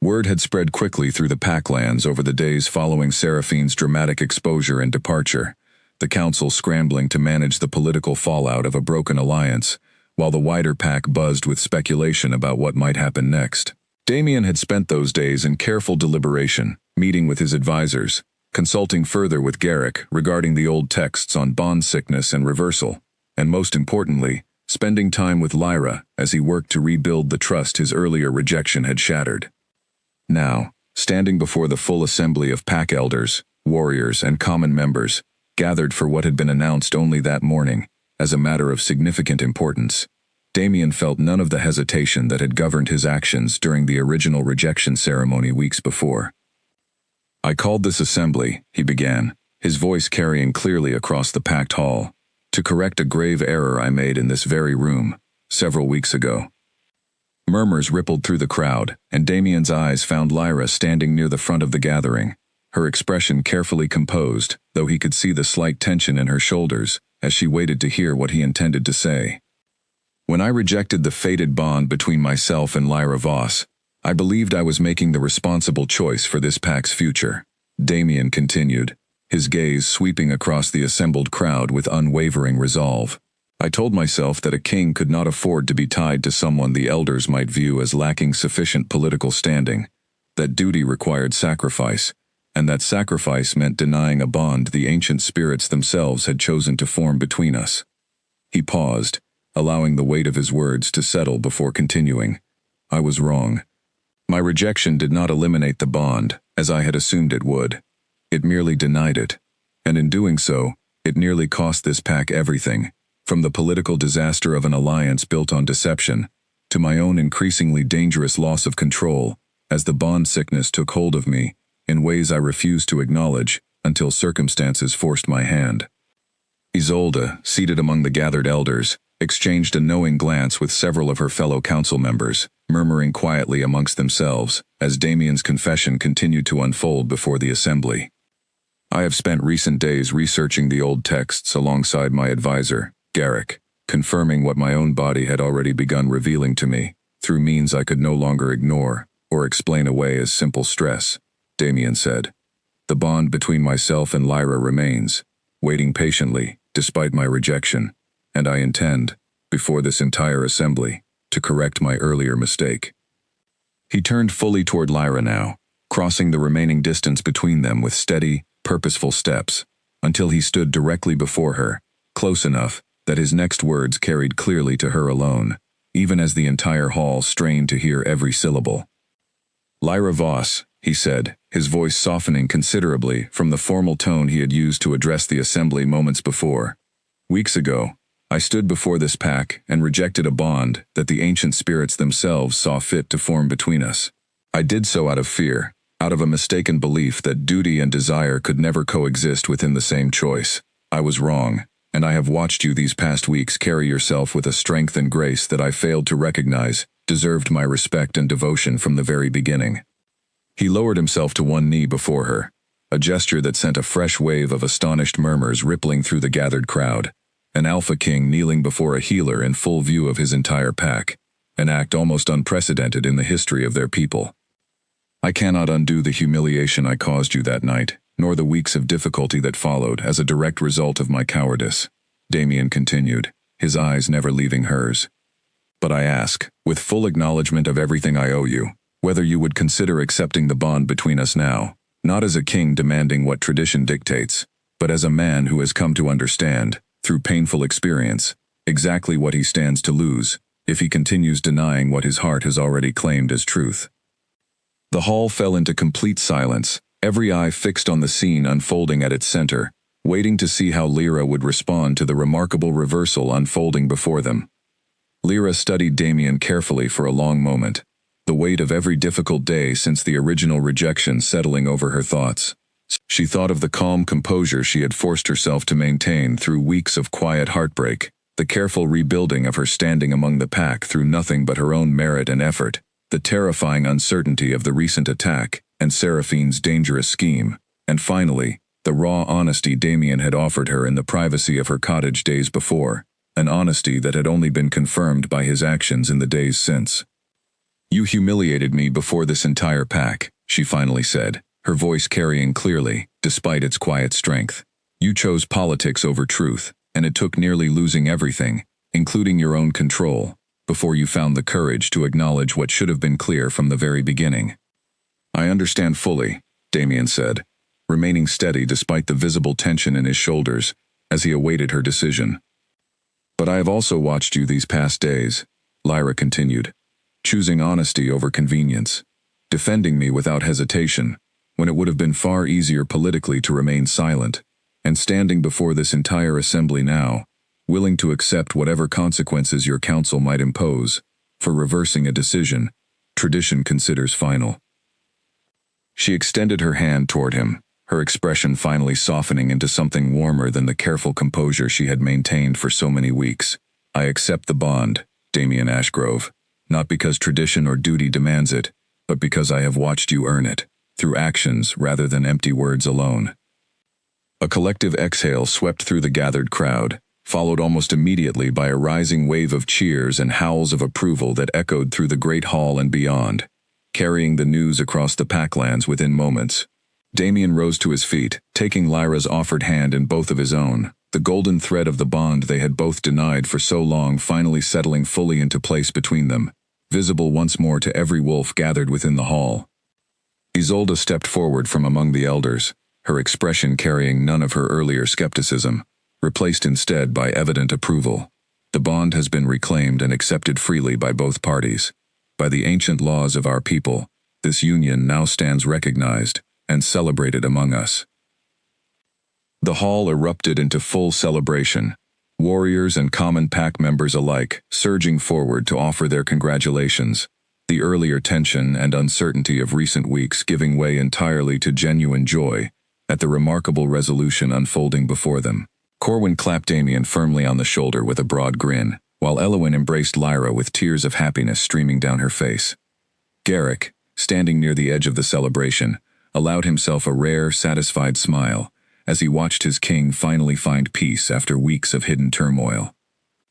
Word had spread quickly through the Packlands over the days following Seraphine's dramatic exposure and departure, the council scrambling to manage the political fallout of a broken alliance, while the wider pack buzzed with speculation about what might happen next. Damien had spent those days in careful deliberation, meeting with his advisors, consulting further with Garrick regarding the old texts on bond sickness and reversal, and most importantly, spending time with Lyra as he worked to rebuild the trust his earlier rejection had shattered. Now, standing before the full assembly of pack elders, warriors, and common members, gathered for what had been announced only that morning, as a matter of significant importance, Damien felt none of the hesitation that had governed his actions during the original rejection ceremony weeks before. "I called this assembly," he began, his voice carrying clearly across the packed hall, "to correct a grave error I made in this very room, several weeks ago." Murmurs rippled through the crowd, and Damien's eyes found Lyra standing near the front of the gathering, her expression carefully composed, though he could see the slight tension in her shoulders as she waited to hear what he intended to say. "When I rejected the fated bond between myself and Lyra Voss, I believed I was making the responsible choice for this pack's future," Damien continued, his gaze sweeping across the assembled crowd with unwavering resolve. "I told myself that a king could not afford to be tied to someone the elders might view as lacking sufficient political standing, that duty required sacrifice, and that sacrifice meant denying a bond the ancient spirits themselves had chosen to form between us." He paused, allowing the weight of his words to settle before continuing. "I was wrong. My rejection did not eliminate the bond, as I had assumed it would. It merely denied it, and in doing so, it nearly cost this pack everything, from the political disaster of an alliance built on deception, to my own increasingly dangerous loss of control, as the bond sickness took hold of me, in ways I refused to acknowledge, until circumstances forced my hand." Isolde, seated among the gathered elders, exchanged a knowing glance with several of her fellow council members, murmuring quietly amongst themselves, as Damien's confession continued to unfold before the assembly. "I have spent recent days researching the old texts alongside my advisor, Garrick, confirming what my own body had already begun revealing to me, through means I could no longer ignore or explain away as simple stress," Damien said. "The bond between myself and Lyra remains, waiting patiently, despite my rejection, and I intend, before this entire assembly, to correct my earlier mistake." He turned fully toward Lyra now, crossing the remaining distance between them with steady, purposeful steps, until he stood directly before her, close enough that his next words carried clearly to her alone, even as the entire hall strained to hear every syllable. "Lyra Voss," he said, his voice softening considerably from the formal tone he had used to address the assembly moments before. "Weeks ago, I stood before this pack and rejected a bond that the ancient spirits themselves saw fit to form between us. I did so out of fear, out of a mistaken belief that duty and desire could never coexist within the same choice. I was wrong, and I have watched you these past weeks carry yourself with a strength and grace that I failed to recognize deserved my respect and devotion from the very beginning." He lowered himself to one knee before her, a gesture that sent a fresh wave of astonished murmurs rippling through the gathered crowd. An alpha king kneeling before a healer in full view of his entire pack, an act almost unprecedented in the history of their people. "I cannot undo the humiliation I caused you that night, nor the weeks of difficulty that followed as a direct result of my cowardice," Damien continued, his eyes never leaving hers. "But I ask, with full acknowledgement of everything I owe you, whether you would consider accepting the bond between us now, not as a king demanding what tradition dictates, but as a man who has come to understand, through painful experience, exactly what he stands to lose if he continues denying what his heart has already claimed as truth." The hall fell into complete silence, every eye fixed on the scene unfolding at its center, waiting to see how Lyra would respond to the remarkable reversal unfolding before them. Lyra studied Damien carefully for a long moment, the weight of every difficult day since the original rejection settling over her thoughts. She thought of the calm composure she had forced herself to maintain through weeks of quiet heartbreak, the careful rebuilding of her standing among the pack through nothing but her own merit and effort, the terrifying uncertainty of the recent attack, and Seraphine's dangerous scheme, and finally, the raw honesty Damien had offered her in the privacy of her cottage days before, an honesty that had only been confirmed by his actions in the days since. "You humiliated me before this entire pack," she finally said, her voice carrying clearly, despite its quiet strength. "You chose politics over truth, and it took nearly losing everything, including your own control, before you found the courage to acknowledge what should have been clear from the very beginning." "I understand fully," Damien said, remaining steady despite the visible tension in his shoulders as he awaited her decision. "But I have also watched you these past days," Lyra continued, "choosing honesty over convenience, defending me without hesitation, when it would have been far easier politically to remain silent, and standing before this entire assembly now, willing to accept whatever consequences your council might impose, for reversing a decision tradition considers final." She extended her hand toward him, her expression finally softening into something warmer than the careful composure she had maintained for so many weeks. "I accept the bond, Damien Ashgrove, not because tradition or duty demands it, but because I have watched you earn it, through actions rather than empty words alone." A collective exhale swept through the gathered crowd, followed almost immediately by a rising wave of cheers and howls of approval that echoed through the great hall and beyond, carrying the news across the packlands within moments. Damien rose to his feet, taking Lyra's offered hand in both of his own, the golden thread of the bond they had both denied for so long finally settling fully into place between them, visible once more to every wolf gathered within the hall. Isolde stepped forward from among the elders, her expression carrying none of her earlier skepticism, replaced instead by evident approval. "The bond has been reclaimed and accepted freely by both parties. By the ancient laws of our people, this union now stands recognized and celebrated among us." The hall erupted into full celebration, warriors and common pack members alike surging forward to offer their congratulations, the earlier tension and uncertainty of recent weeks giving way entirely to genuine joy at the remarkable resolution unfolding before them. Corwin clapped Damien firmly on the shoulder with a broad grin, while Elowyn embraced Lyra with tears of happiness streaming down her face. Garrick, standing near the edge of the celebration, allowed himself a rare, satisfied smile as he watched his king finally find peace after weeks of hidden turmoil.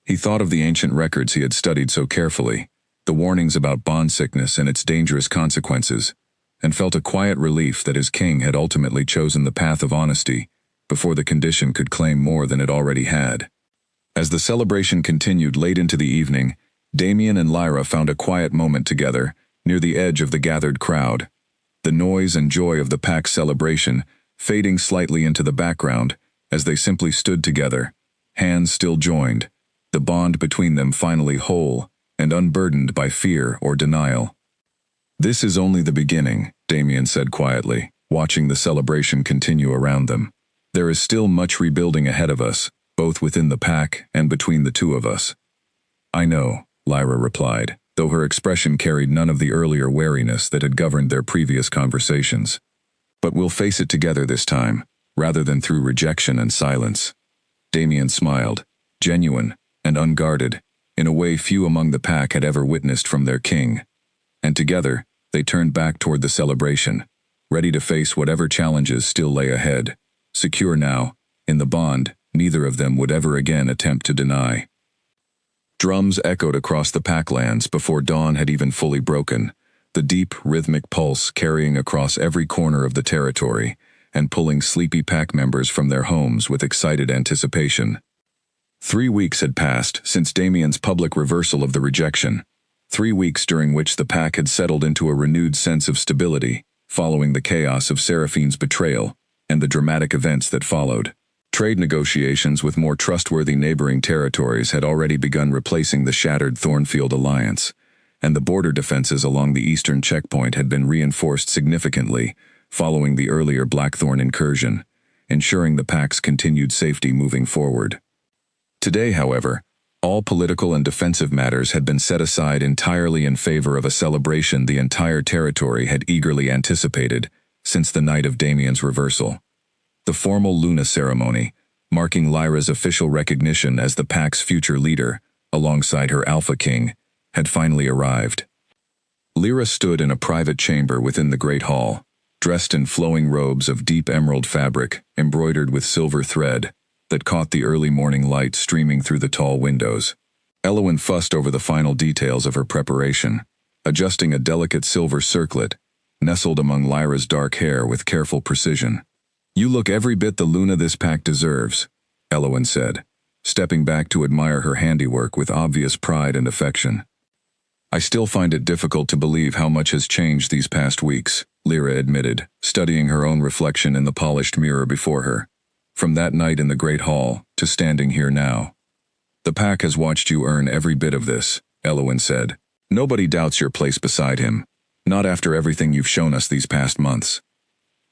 He thought of the ancient records he had studied so carefully, the warnings about bond sickness and its dangerous consequences, and felt a quiet relief that his king had ultimately chosen the path of honesty before the condition could claim more than it already had. As the celebration continued late into the evening, Damien and Lyra found a quiet moment together near the edge of the gathered crowd, the noise and joy of the pack's celebration fading slightly into the background as they simply stood together, hands still joined, the bond between them finally whole and unburdened by fear or denial. "This is only the beginning," Damien said quietly, watching the celebration continue around them. "There is still much rebuilding ahead of us, both within the pack and between the two of us." "I know," Lyra replied, though her expression carried none of the earlier wariness that had governed their previous conversations. "But we'll face it together this time, rather than through rejection and silence." Damien smiled, genuine and unguarded, in a way few among the pack had ever witnessed from their king. And together, they turned back toward the celebration, ready to face whatever challenges still lay ahead, secure now, in the bond neither of them would ever again attempt to deny. Drums echoed across the packlands before dawn had even fully broken, the deep, rhythmic pulse carrying across every corner of the territory and pulling sleepy pack members from their homes with excited anticipation. 3 weeks had passed since Damien's public reversal of the rejection, 3 weeks during which the pack had settled into a renewed sense of stability, following the chaos of Seraphine's betrayal and the dramatic events that followed. Trade negotiations with more trustworthy neighboring territories had already begun replacing the shattered Thornfield alliance, and the border defenses along the eastern checkpoint had been reinforced significantly following the earlier Blackthorn incursion, ensuring the pack's continued safety moving forward. Today, however, all political and defensive matters had been set aside entirely in favor of a celebration the entire territory had eagerly anticipated since the night of Damien's reversal. The formal Luna ceremony, marking Lyra's official recognition as the pack's future leader, alongside her Alpha King, had finally arrived. Lyra stood in a private chamber within the Great Hall, dressed in flowing robes of deep emerald fabric, embroidered with silver thread, that caught the early morning light streaming through the tall windows. Elowen fussed over the final details of her preparation, adjusting a delicate silver circlet, nestled among Lyra's dark hair with careful precision. "You look every bit the Luna this pack deserves," Elowen said, stepping back to admire her handiwork with obvious pride and affection. "I still find it difficult to believe how much has changed these past weeks," Lyra admitted, studying her own reflection in the polished mirror before her. "From that night in the Great Hall, to standing here now." "The pack has watched you earn every bit of this," Elowen said. "Nobody doubts your place beside him, not after everything you've shown us these past months."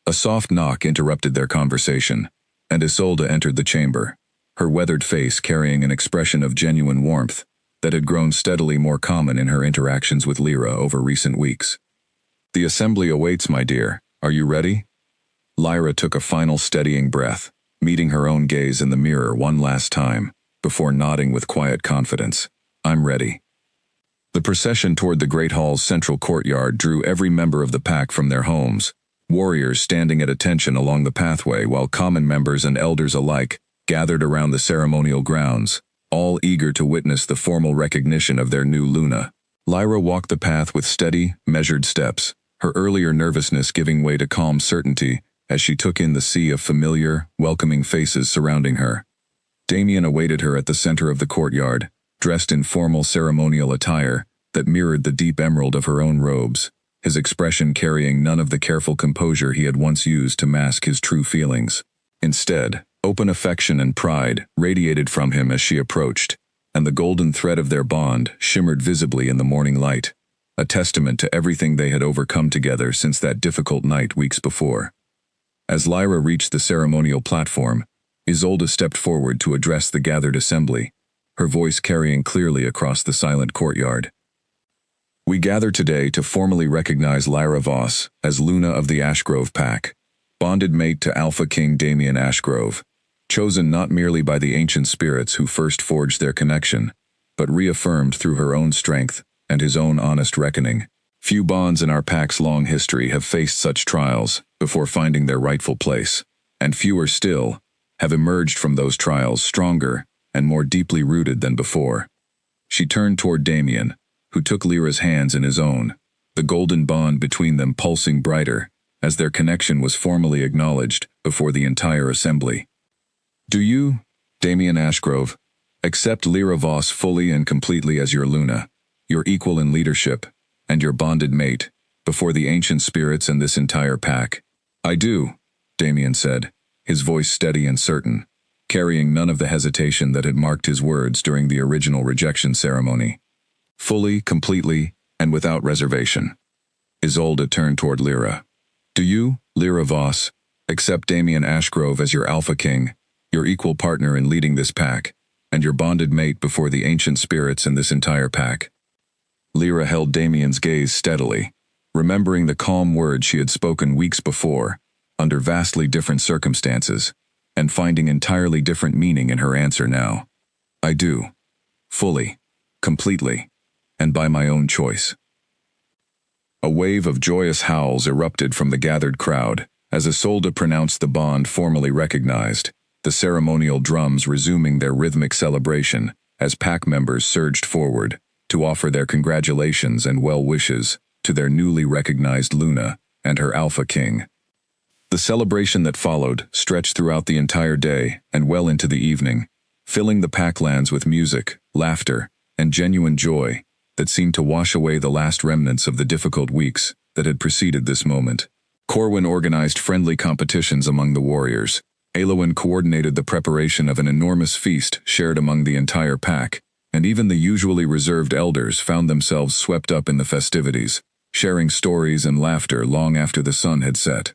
A soft knock interrupted their conversation, and Isolde entered the chamber, her weathered face carrying an expression of genuine warmth that had grown steadily more common in her interactions with Lyra over recent weeks. "The assembly awaits, my dear. Are you ready?" Lyra took a final steadying breath, meeting her own gaze in the mirror one last time, before nodding with quiet confidence. "I'm ready." The procession toward the Great Hall's central courtyard drew every member of the pack from their homes, warriors standing at attention along the pathway while common members and elders alike gathered around the ceremonial grounds, all eager to witness the formal recognition of their new Luna. Lyra walked the path with steady, measured steps, her earlier nervousness giving way to calm certainty as she took in the sea of familiar, welcoming faces surrounding her. Damien awaited her at the center of the courtyard, dressed in formal ceremonial attire that mirrored the deep emerald of her own robes, his expression carrying none of the careful composure he had once used to mask his true feelings. Instead, open affection and pride radiated from him as she approached, and the golden thread of their bond shimmered visibly in the morning light, a testament to everything they had overcome together since that difficult night weeks before. As Lyra reached the ceremonial platform, Isolde stepped forward to address the gathered assembly, her voice carrying clearly across the silent courtyard. "We gather today to formally recognize Lyra Voss as Luna of the Ashgrove Pack, bonded mate to Alpha King Damien Ashgrove, chosen not merely by the ancient spirits who first forged their connection, but reaffirmed through her own strength and his own honest reckoning. Few bonds in our pack's long history have faced such trials before finding their rightful place, and fewer still have emerged from those trials stronger and more deeply rooted than before." She turned toward Damien, who took Lyra's hands in his own, the golden bond between them pulsing brighter as their connection was formally acknowledged before the entire assembly. "Do you, Damien Ashgrove, accept Lyra Voss fully and completely as your Luna, your equal in leadership, and your bonded mate, before the ancient spirits and this entire pack?" "I do," Damien said, his voice steady and certain, carrying none of the hesitation that had marked his words during the original rejection ceremony. "Fully, completely, and without reservation." Isolde turned toward Lyra. "Do you, Lyra Voss, accept Damien Ashgrove as your Alpha King, your equal partner in leading this pack, and your bonded mate before the ancient spirits and this entire pack?" Lyra held Damien's gaze steadily, remembering the calm words she had spoken weeks before, under vastly different circumstances, and finding entirely different meaning in her answer now. "I do. Fully. Completely. And by my own choice." A wave of joyous howls erupted from the gathered crowd as Isolde pronounced the bond formally recognized, the ceremonial drums resuming their rhythmic celebration as pack members surged forward to offer their congratulations and well wishes to their newly recognized Luna and her Alpha King. The celebration that followed stretched throughout the entire day and well into the evening, filling the packlands with music, laughter, and genuine joy that seemed to wash away the last remnants of the difficult weeks that had preceded this moment. Corwin organized friendly competitions among the warriors. Elowen coordinated the preparation of an enormous feast shared among the entire pack, and even the usually reserved elders found themselves swept up in the festivities, sharing stories and laughter long after the sun had set.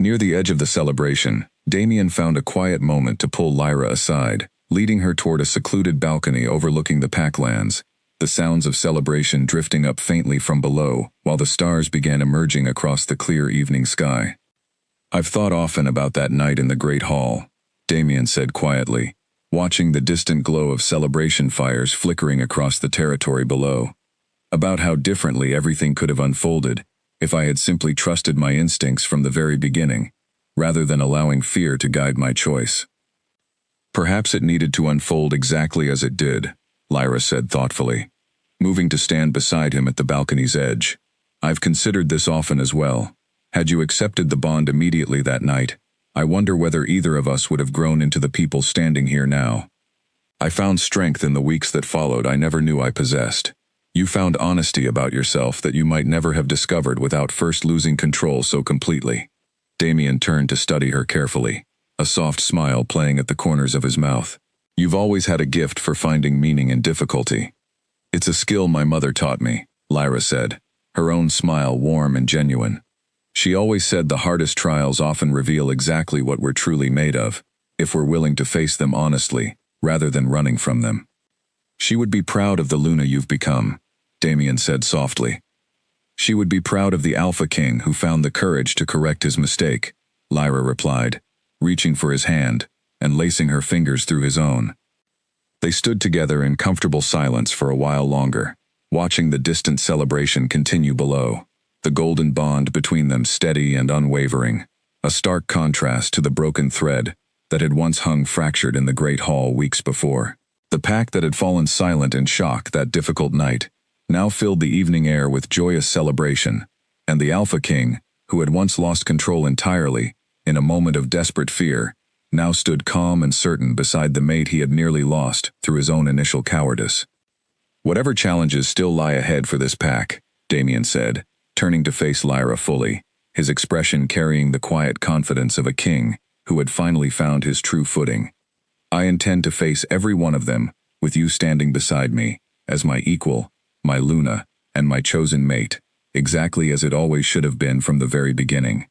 Near the edge of the celebration, Damien found a quiet moment to pull Lyra aside, leading her toward a secluded balcony overlooking the packlands, the sounds of celebration drifting up faintly from below while the stars began emerging across the clear evening sky. "I've thought often about that night in the Great Hall," Damien said quietly, watching the distant glow of celebration fires flickering across the territory below. "About how differently everything could have unfolded if I had simply trusted my instincts from the very beginning, rather than allowing fear to guide my choice. Perhaps it needed to unfold exactly as it did, Lyra said thoughtfully, moving to stand beside him at the balcony's edge. I've considered this often as well. Had you accepted the bond immediately that night, I wonder whether either of us would have grown into the people standing here now. I found strength in the weeks that followed I never knew I possessed. You found honesty about yourself that you might never have discovered without first losing control so completely. Damien turned to study her carefully, a soft smile playing at the corners of his mouth. You've always had a gift for finding meaning in difficulty. It's a skill my mother taught me, Lyra said, her own smile warm and genuine. She always said the hardest trials often reveal exactly what we're truly made of, if we're willing to face them honestly, rather than running from them. She would be proud of the Luna you've become, Damien said softly. She would be proud of the Alpha King who found the courage to correct his mistake, Lyra replied, reaching for his hand and lacing her fingers through his own. They stood together in comfortable silence for a while longer, watching the distant celebration continue below, the golden bond between them steady and unwavering, a stark contrast to the broken thread that had once hung fractured in the great hall weeks before. The pack that had fallen silent in shock that difficult night now filled the evening air with joyous celebration, and the Alpha King, who had once lost control entirely, in a moment of desperate fear, now stood calm and certain beside the mate he had nearly lost through his own initial cowardice. Whatever challenges still lie ahead for this pack, Damien said, turning to face Lyra fully, his expression carrying the quiet confidence of a king who had finally found his true footing. I intend to face every one of them, with you standing beside me, as my equal, my Luna, and my chosen mate, exactly as it always should have been from the very beginning.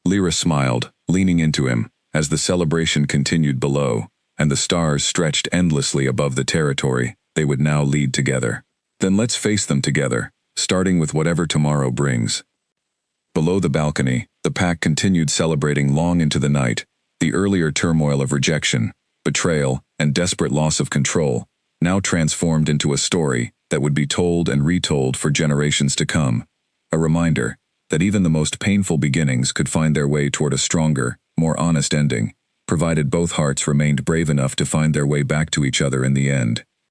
Lyra smiled, leaning into him, as the celebration continued below, and the stars stretched endlessly above the territory they would now lead together. Then let's face them together, starting with whatever tomorrow brings. Below the balcony, the pack continued celebrating long into the night, the earlier turmoil of rejection, betrayal, and desperate loss of control, now transformed into a story that would be told and retold for generations to come, a reminder that even the most painful beginnings could find their way toward a stronger, more honest ending, provided both hearts remained brave enough to find their way back to each other in the end.